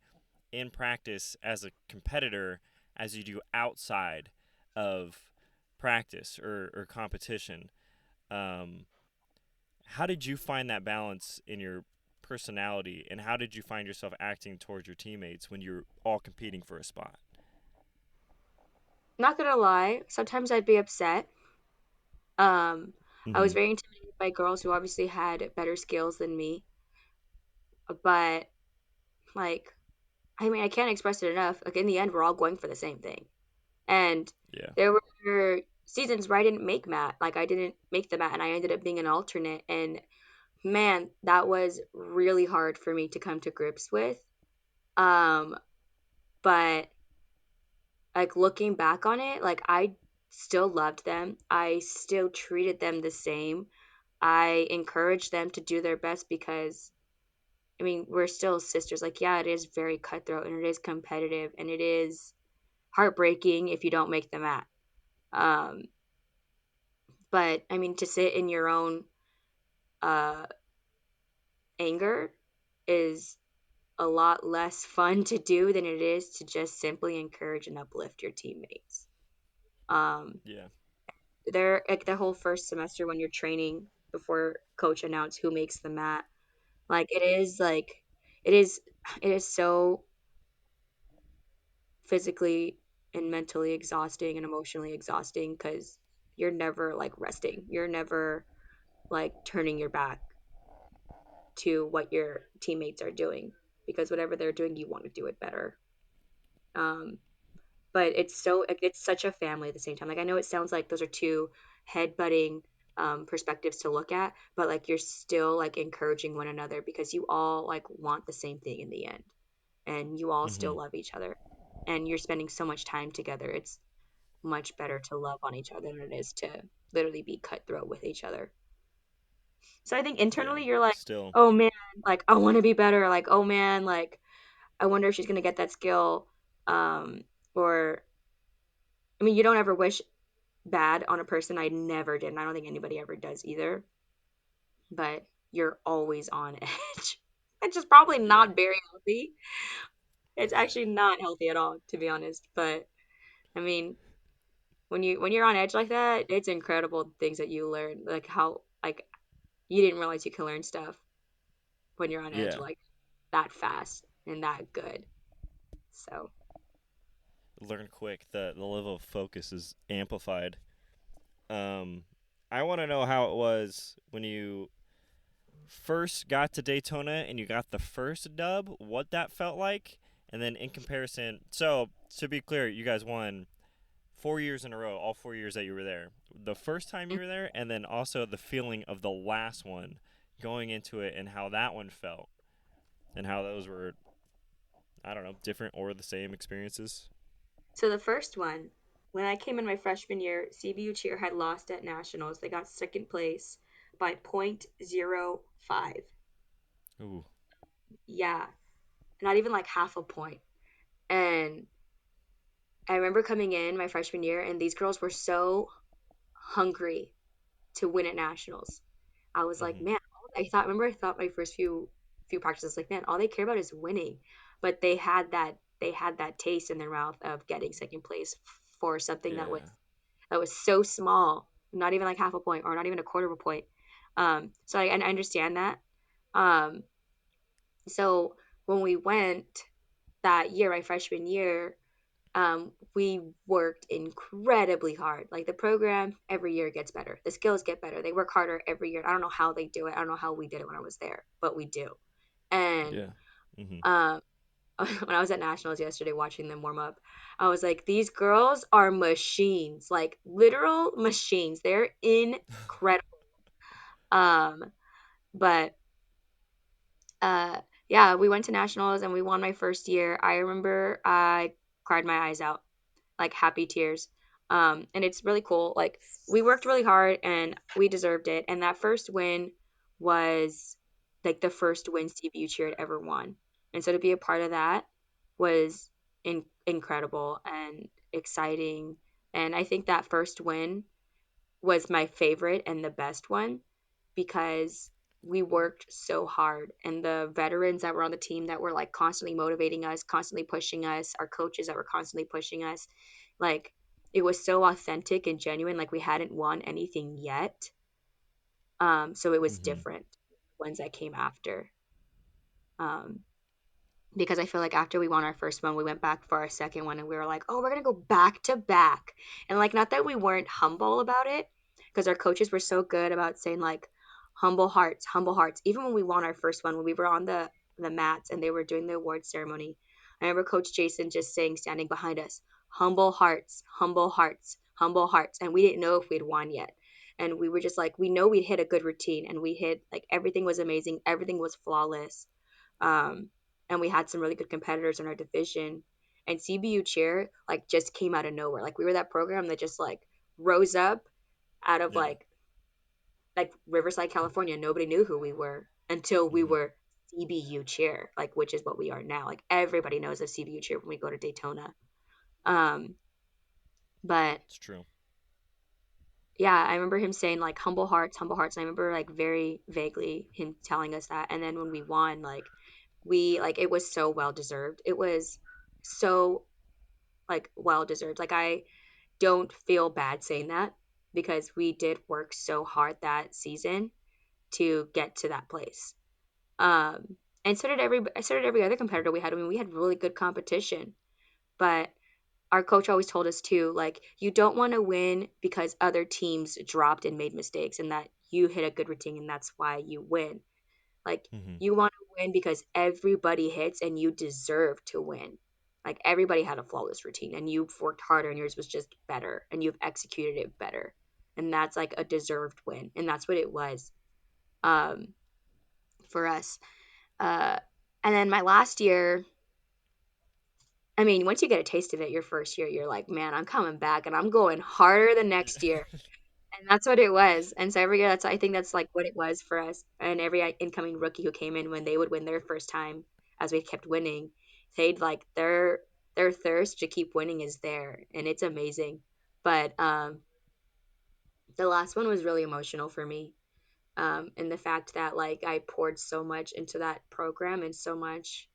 Speaker 2: in practice as a competitor as you do outside of practice or competition. Um, how did you find that balance in your personality, and how did you find yourself acting towards your teammates when you're all competing for a spot?
Speaker 3: Not gonna lie, sometimes I'd be upset. I was
Speaker 2: Mm-hmm.
Speaker 3: very intimidated by girls who obviously had better skills than me, but like, I mean, I can't express it enough. Like in the end, we're all going for the same thing. And
Speaker 2: Yeah.
Speaker 3: there were seasons where I didn't make mat, like I didn't make the mat, and I ended up being an alternate. And man, that was really hard for me to come to grips with. Um, but like looking back on it, like I still loved them. I still treated them the same. I encouraged them to do their best because I mean, we're still sisters. Like, yeah, it is very cutthroat and it is competitive and it is heartbreaking if you don't make the mat. Um, but I mean, to sit in your own uh, anger is a lot less fun to do than it is to just simply encourage and uplift your teammates. Um,
Speaker 2: Yeah.
Speaker 3: they're like the whole first semester when you're training before coach announce who makes the mat. Like it is it is so physically and mentally exhausting and emotionally exhausting because you're never like resting. You're never like turning your back to what your teammates are doing because whatever they're doing, you want to do it better. Um, but it's such a family at the same time. Like I know it sounds like those are two head butting perspectives to look at, but like you're still like encouraging one another because you all like want the same thing in the end, and you all
Speaker 2: Mm-hmm.
Speaker 3: still love each other, and you're spending so much time together. It's much better to love on each other than it is to literally be cutthroat with each other. So I think
Speaker 2: Yeah.
Speaker 3: internally you're like,
Speaker 2: Still.
Speaker 3: oh man, like I want to be better. Like, oh man, like I wonder if she's gonna get that skill. Um, or I mean, you don't ever wish bad on a person. I never did, and I don't think anybody ever does either. But you're always on edge. It's just probably
Speaker 2: Yeah.
Speaker 3: not very healthy. It's actually not healthy at all, to be honest. But I mean, when you're on edge like that, it's incredible things that you learn. Like how like you didn't realize you can learn stuff when you're on edge
Speaker 2: Yeah.
Speaker 3: like that fast and that good. So
Speaker 2: Learn quick. The level of focus is amplified. Um, I want to know how it was when you first got to Daytona and you got the first dub, what that felt like, and then in comparison. So to be clear, you guys won 4 years in a row, all 4 years that you were there. The first time you were there, and then also the feeling of the last one going into it and how that one felt and how those were, I don't know, different or the same experiences.
Speaker 3: So the first one, when I came in my freshman year, CBU cheer had lost at nationals. They got second place by .05.
Speaker 2: Ooh.
Speaker 3: Yeah, not even like half a point. And I remember coming in my freshman year, and these girls were so hungry to win at nationals. I was like,
Speaker 2: Mhm.
Speaker 3: man, I thought my first few practices, like, man, all they care about is winning. But they had that taste in their mouth of getting second place for something
Speaker 2: Yeah.
Speaker 3: that was so small, not even like half a point or not even a quarter of a point. So I understand that. Um, so when we went that year, my freshman year, we worked incredibly hard. Like the program every year gets better. The skills get better. They work harder every year. I don't know how they do it. I don't know how we did it when I was there, but we do. And
Speaker 2: Yeah. Mhm.
Speaker 3: um, when I was at nationals yesterday watching them warm up, I was like, these girls are machines, like literal machines. They're incredible. Um, but uh, yeah, we went to nationals and we won my first year. I remember I cried my eyes out, like happy tears. And it's really cool. Like we worked really hard and we deserved it. And that first win was like the first win CBU cheer had ever won. And so to be a part of that was incredible and exciting. And I think that first win was my favorite and the best one because we worked so hard, and the veterans that were on the team that were like constantly motivating us, constantly pushing us, our coaches that were constantly pushing us, like it was so authentic and genuine, like we hadn't won anything yet. So it was
Speaker 2: Mhm.
Speaker 3: different ones that came after. um because I feel like after we won our first one, we went back for our second one and we were like, oh, we're going to go back to back. And like, not that we weren't humble about it, because our coaches were so good about saying, like, humble hearts, humble hearts. Even when we won our first one, when we were on the mats and they were doing the award ceremony, I remember Coach Jason just saying, standing behind us, humble hearts, humble hearts, humble hearts. And we didn't know if we'd won yet. And we were just like, we know we'd hit a good routine and we hit, like, everything was amazing, everything was flawless. Um, and we had some really good competitors in our division. And CBU cheer like just came out of nowhere. Like we were that program that just like rose up out of
Speaker 2: Yeah.
Speaker 3: like Riverside, California. Nobody knew who we were until we
Speaker 2: Mhm.
Speaker 3: were CBU cheer, like which is what we are now. Like everybody knows of CBU cheer when we go to Daytona. Um, but
Speaker 2: It's true.
Speaker 3: yeah, I remember him saying like humble hearts, humble hearts. And I remember like very vaguely him telling us that. And then when we won, like we like it was so well deserved. It was so like well deserved. Like I don't feel bad saying that because we did work so hard that season to get to that place. And so did every other competitor we had. I mean, we had really good competition, but our coach always told us too, like you don't want to win because other teams dropped and made mistakes and that you hit a good routine and that's why you win. Like
Speaker 2: Mhm.
Speaker 3: you want to win because everybody hits and you deserve to win. Like everybody had a flawless routine and you've worked harder and yours was just better and you've executed it better. And that's like a deserved win. And that's what it was um, for us. Uh, and then my last year, I mean, once you get a taste of it your first year, you're like, man, I'm coming back and I'm going harder the next year. And that's what it was. And so every year, I think that's like what it was for us. And every incoming rookie who came in, when they would win their first time, as we kept winning, they'd like their thirst to keep winning is there, and it's amazing. But the last one was really emotional for me, and the fact that like I poured so much into that program and so much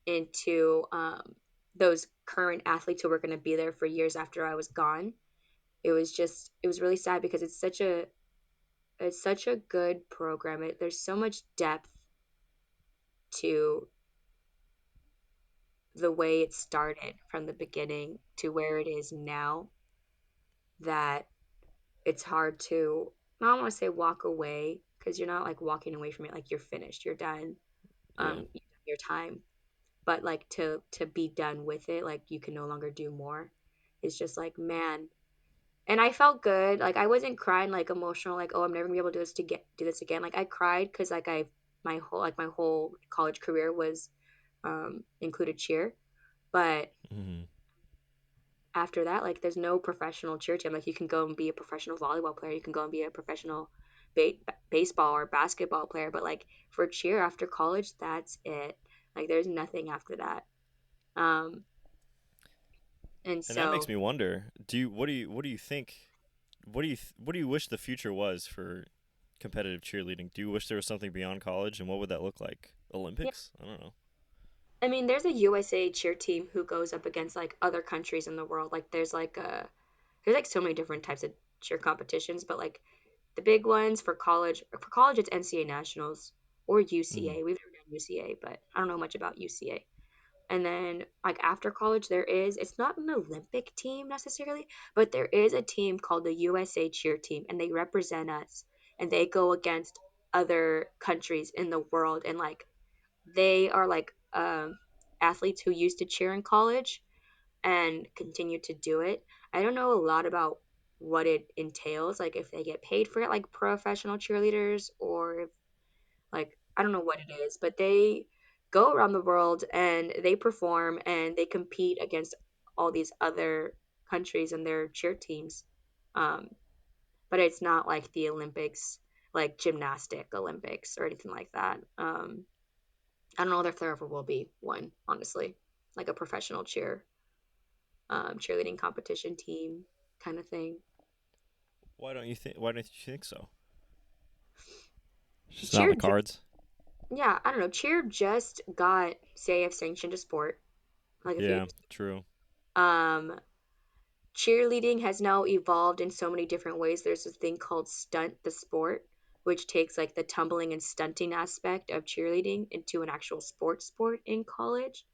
Speaker 3: into those current athletes who were going to be there for years after I was gone. It was really sad because it's such a good program. There's so much depth to the way it started from the beginning to where it is now that it's hard to, I don't want to say walk away because you're not like walking away from it, like you're finished, you're done,
Speaker 2: Yeah.
Speaker 3: you've done your time, but like to be done with it, like you can no longer do more. is just like, man. And I felt good. Like I wasn't crying like emotional, like, oh, I'm never gonna be able to do this again. Like I cried because like my whole college career was included cheer. But
Speaker 2: Hmm.
Speaker 3: after that, like there's no professional cheer team. Like you can go and be a professional volleyball player, you can go and be a professional ba- baseball or basketball player, but like for cheer after college, that's it. Like there's nothing after that. Um, and
Speaker 2: And that makes
Speaker 3: so
Speaker 2: me wonder. What do you think? What do you wish the future was for competitive cheerleading? Do you wish there was something beyond college, and what would that look like?
Speaker 3: yeah,
Speaker 2: Olympics? I don't know.
Speaker 3: I mean, there's a USA cheer team who goes up against like other countries in the world. Like there's like so many different types of cheer competitions, but like the big ones for college it's NCA Nationals or
Speaker 2: Hmm.
Speaker 3: UCA. We've never done UCA, but I don't know much about UCA. And then like after college it's not an Olympic team necessarily, but there is a team called the USA Cheer Team and they represent us and they go against other countries in the world and like they are like athletes who used to cheer in college and continue to do it. I don't know a lot about what it entails, like if they get paid for it like professional cheerleaders or if like I don't know what it is, but they go around the world and they perform and they compete against all these other countries and their cheer teams. Um, but it's not like the Olympics, like gymnastic Olympics or anything like that. I don't know if there ever will be one, honestly, like a professional cheerleading competition team kind of thing.
Speaker 2: Why don't you think? Why don't you think so? It's just not in
Speaker 3: Cheer,
Speaker 2: the cards.
Speaker 3: yeah, I don't know. Cheer just got CAF sanctioned a sport like a few
Speaker 2: Yeah,
Speaker 3: years.
Speaker 2: true.
Speaker 3: Um, cheerleading has now evolved in so many different ways. There's this thing called stunt the sport, which takes like the tumbling and stunting aspect of cheerleading into an actual sport in college.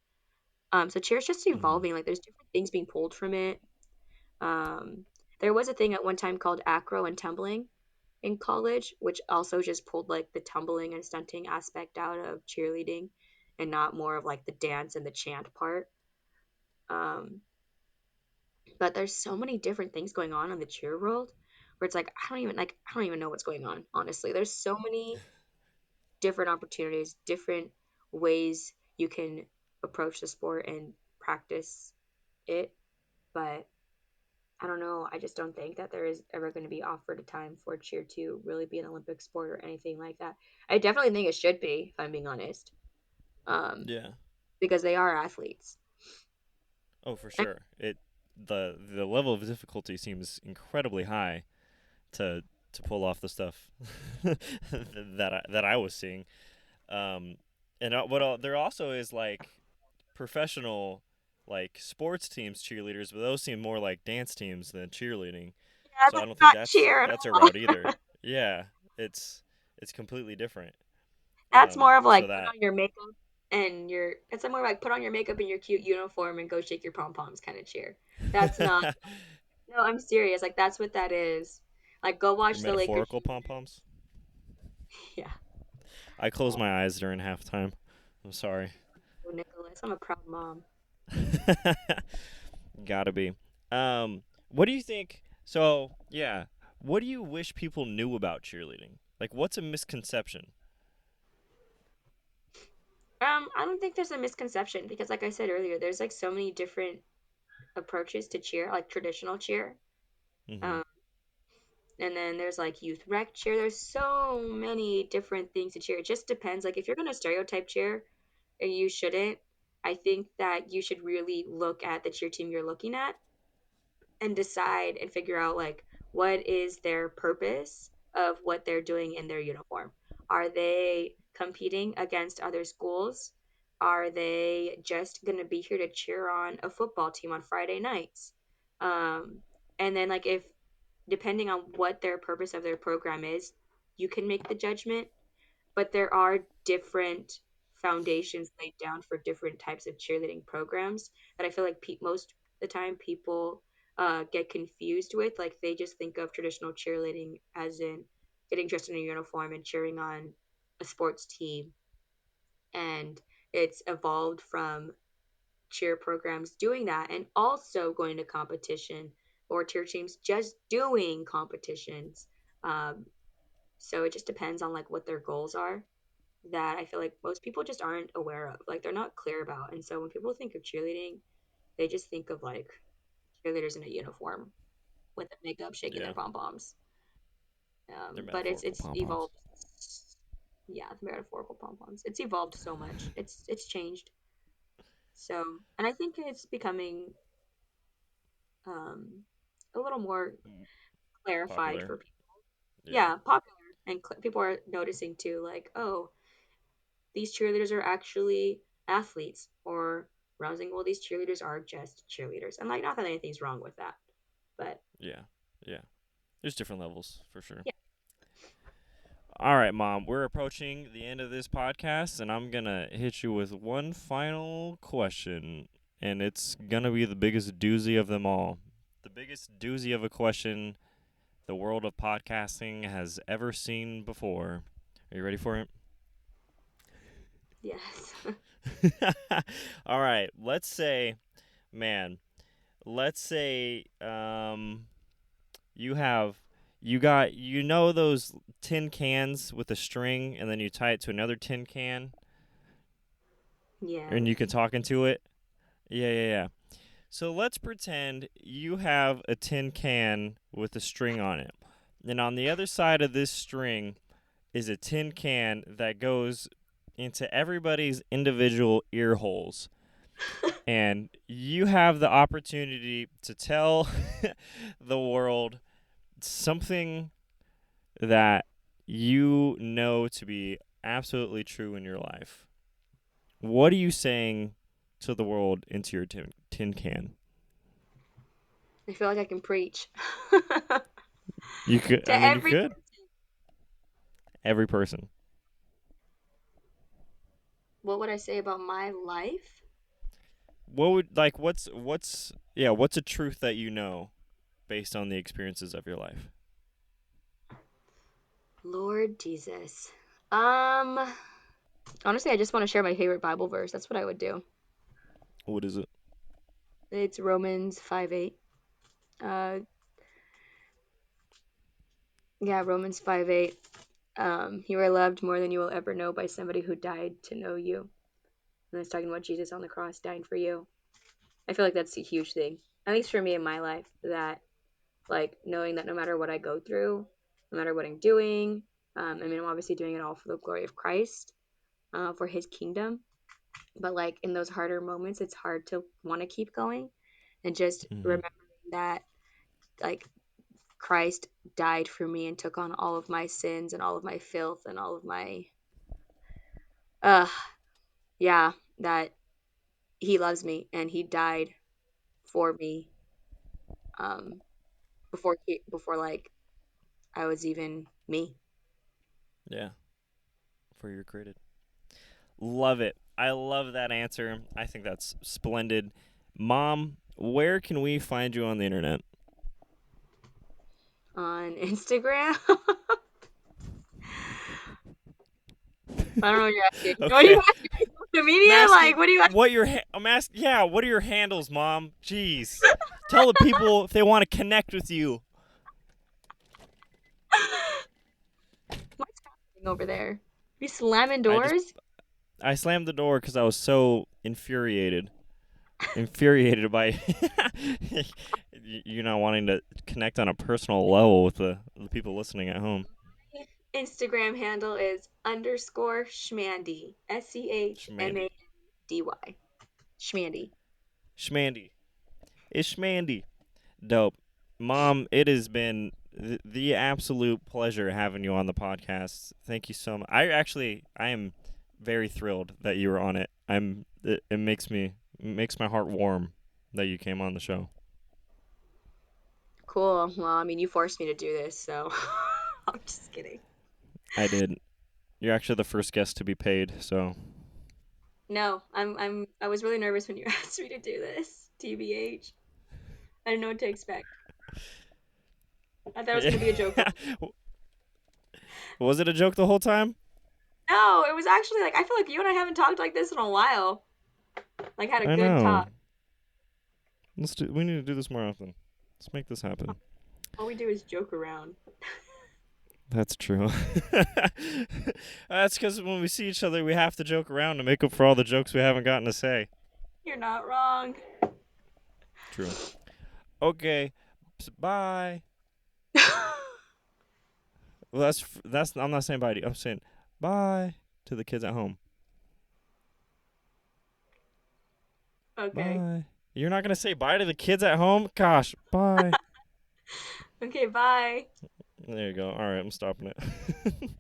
Speaker 3: So cheer's just
Speaker 2: Hmm.
Speaker 3: evolving. Like there's different things being pulled from it. There was a thing at one time called acro and tumbling in college, which also just pulled like the tumbling and stunting aspect out of cheerleading and not more of like the dance and the chant part. Um, but there's so many different things going on in the cheer world where it's like I don't even know what's going on, honestly. There's so many different opportunities, different ways you can approach the sport and practice it, but I don't know. I just don't think that there is ever going to be offered a time for cheer to really be an Olympic sport or anything like that. I definitely think it should be, if I'm being honest, um,
Speaker 2: Yeah.
Speaker 3: because they are athletes.
Speaker 2: Oh, for sure. The level of difficulty seems incredibly high to pull off the stuff that I was seeing. Um, and there also is like professional like sports teams cheerleaders, but those seem more like dance teams than cheerleading.
Speaker 3: Yeah,
Speaker 2: So I
Speaker 3: that's
Speaker 2: don't think
Speaker 3: not
Speaker 2: that's
Speaker 3: cheer at
Speaker 2: that's a
Speaker 3: all.
Speaker 2: route either. Yeah, it's completely different.
Speaker 3: That's more of
Speaker 2: So
Speaker 3: like put
Speaker 2: that
Speaker 3: on your makeup and your. It's more like put on your makeup and your cute uniform and go shake your pom poms kind of cheer. That's not. No, I'm serious. Like that's what that is. Like go
Speaker 2: your
Speaker 3: watch the Lakers
Speaker 2: metaphorical pom
Speaker 3: cheerleaders.
Speaker 2: poms.
Speaker 3: Yeah.
Speaker 2: I close my eyes during halftime. I'm sorry.
Speaker 3: Oh, Nickolas, I'm a proud mom.
Speaker 2: Gotta be. What do you think? So, yeah. What do you wish people knew about cheerleading? Like, what's a misconception?
Speaker 3: I don't think there's a misconception because, like I said earlier, there's like so many different approaches to cheer, like traditional cheer.
Speaker 2: Hmm.
Speaker 3: Um, and then there's like youth rec cheer. There's so many different things to cheer. It just depends. Like if you're gonna stereotype cheer, and you shouldn't, I think that you should really look at the cheer team you're looking at and decide and figure out like what is their purpose of what they're doing in their uniform. Are they competing against other schools? Are they just going to be here to cheer on a football team on Friday nights? um, and then like if depending on what their purpose of their program is, you can make the judgment, but there are different foundations laid down for different types of cheerleading programs that I feel like most of the time people get confused with. Like they just think of traditional cheerleading as in getting dressed in a uniform and cheering on a sports team, and it's evolved from cheer programs doing that and also going to competition, or cheer teams just doing competitions. Um, so it just depends on like what their goals are, that I feel like most people just aren't aware of. Like they're not clear about. And so when people think of cheerleading, they just think of like cheerleaders in a uniform with the makeup shaking their
Speaker 2: Yeah.
Speaker 3: pom poms.
Speaker 2: They're
Speaker 3: But
Speaker 2: metaphorical
Speaker 3: it's
Speaker 2: pom poms.
Speaker 3: evolved. Yeah, the metaphorical pom poms. It's evolved so much. It's changed. So, and I think it's becoming um, a little more clarified
Speaker 2: Popular.
Speaker 3: for people.
Speaker 2: Yeah.
Speaker 3: Yeah, popular, and people are noticing too. Like, oh, these cheerleaders are actually athletes, or rousing. Well, these cheerleaders are just cheerleaders, and like, not that anything's wrong with that, but
Speaker 2: Yeah. Yeah. There's different levels for sure.
Speaker 3: yeah,
Speaker 2: All right, Mom. We're approaching the end of this podcast, and I'm gonna hit you with one final question, and it's gonna be the biggest doozy of them all. The biggest doozy of a question the world of podcasting has ever seen before. Are you ready for it?
Speaker 3: yes.
Speaker 2: All right. Let's say, man, let's say you know those tin cans with a string and then you tie it to another tin can and you
Speaker 3: Yes.
Speaker 2: can talk into it. Yeah. So let's pretend you have a tin can with a string on it. And on the other side of this string is a tin can that goes into everybody's individual ear holes. And you have the opportunity to tell the world something that you know to be absolutely true in your life. What are you saying to the world into your tin can?
Speaker 3: I feel like I can preach
Speaker 2: You could. I
Speaker 3: to
Speaker 2: mean, you
Speaker 3: every.
Speaker 2: could. Every person.
Speaker 3: What would I say about my life?
Speaker 2: What would like? What's a truth that you know based on the experiences of your life?
Speaker 3: Lord Jesus. Um, Honestly, I just want to share my favorite Bible verse. That's what I would do.
Speaker 2: What is it?
Speaker 3: It's Romans 5:8. Uh, yeah, Romans 5:8. You are loved more than you will ever know by somebody who died to know you. And it's talking about Jesus on the cross dying for you. I feel like that's a huge thing, at least for me in my life, that like knowing that no matter what I go through, no matter what I'm doing, I mean, I'm obviously doing it all for the glory of Christ, for his kingdom. But like in those harder moments, it's hard to want to keep going, and just
Speaker 2: Mm-hmm.
Speaker 3: remembering that like Christ died for me and took on all of my sins and all of my filth and all of my uh yeah, that he loves me and he died for me, um before like I was even me.
Speaker 2: Yeah. For your created. Love it. I love that answer. I think that's splendid. Mom, where can we find you on the internet?
Speaker 3: On Instagram. I don't know what you're asking. What are you
Speaker 2: Okay.
Speaker 3: asking? Social
Speaker 2: I'm
Speaker 3: media? Like
Speaker 2: asking
Speaker 3: what are you asking?
Speaker 2: I'm asking yeah, what are your handles, Mom? Jeez. Tell the people if they want to connect with you.
Speaker 3: What's happening over there? You slamming
Speaker 2: I just
Speaker 3: doors?
Speaker 2: I slammed the door cuz I was so infuriated by you not wanting to connect on a personal level with the people listening at home.
Speaker 3: Instagram handle is underscore Schmandy.
Speaker 2: Schmandy.
Speaker 3: SCHMANDY. Schmandy.
Speaker 2: Schmandy. It's Schmandy. Dope. Mom, it has been the absolute pleasure having you on the podcast. Thank you so much. I am very thrilled that you were on it. It makes my heart warm that you came on the show.
Speaker 3: Cool. Well, I mean, you forced me to do this, so I'm just kidding.
Speaker 2: I did. You're actually the first guest to be paid, so
Speaker 3: No, I was really nervous when you asked me to do this. TBH. I didn't know what to expect. I thought it was gonna be a joke.
Speaker 2: Was it a joke the whole time?
Speaker 3: No, it was actually like I feel like you and I haven't talked like this in a while. Like, had a
Speaker 2: I
Speaker 3: good
Speaker 2: know.
Speaker 3: talk.
Speaker 2: We need to do this more often. Let's make this happen.
Speaker 3: All we do is joke around.
Speaker 2: That's true. That's because when we see each other, we have to joke around to make up for all the jokes we haven't gotten to say.
Speaker 3: You're not wrong.
Speaker 2: True. Okay. Bye. Well, that's. I'm not saying bye to you. I'm saying bye to the kids at home.
Speaker 3: Okay.
Speaker 2: Bye. You're not gonna say bye to the kids at home? Gosh, bye.
Speaker 3: Okay, bye.
Speaker 2: There you go. All right, I'm stopping it.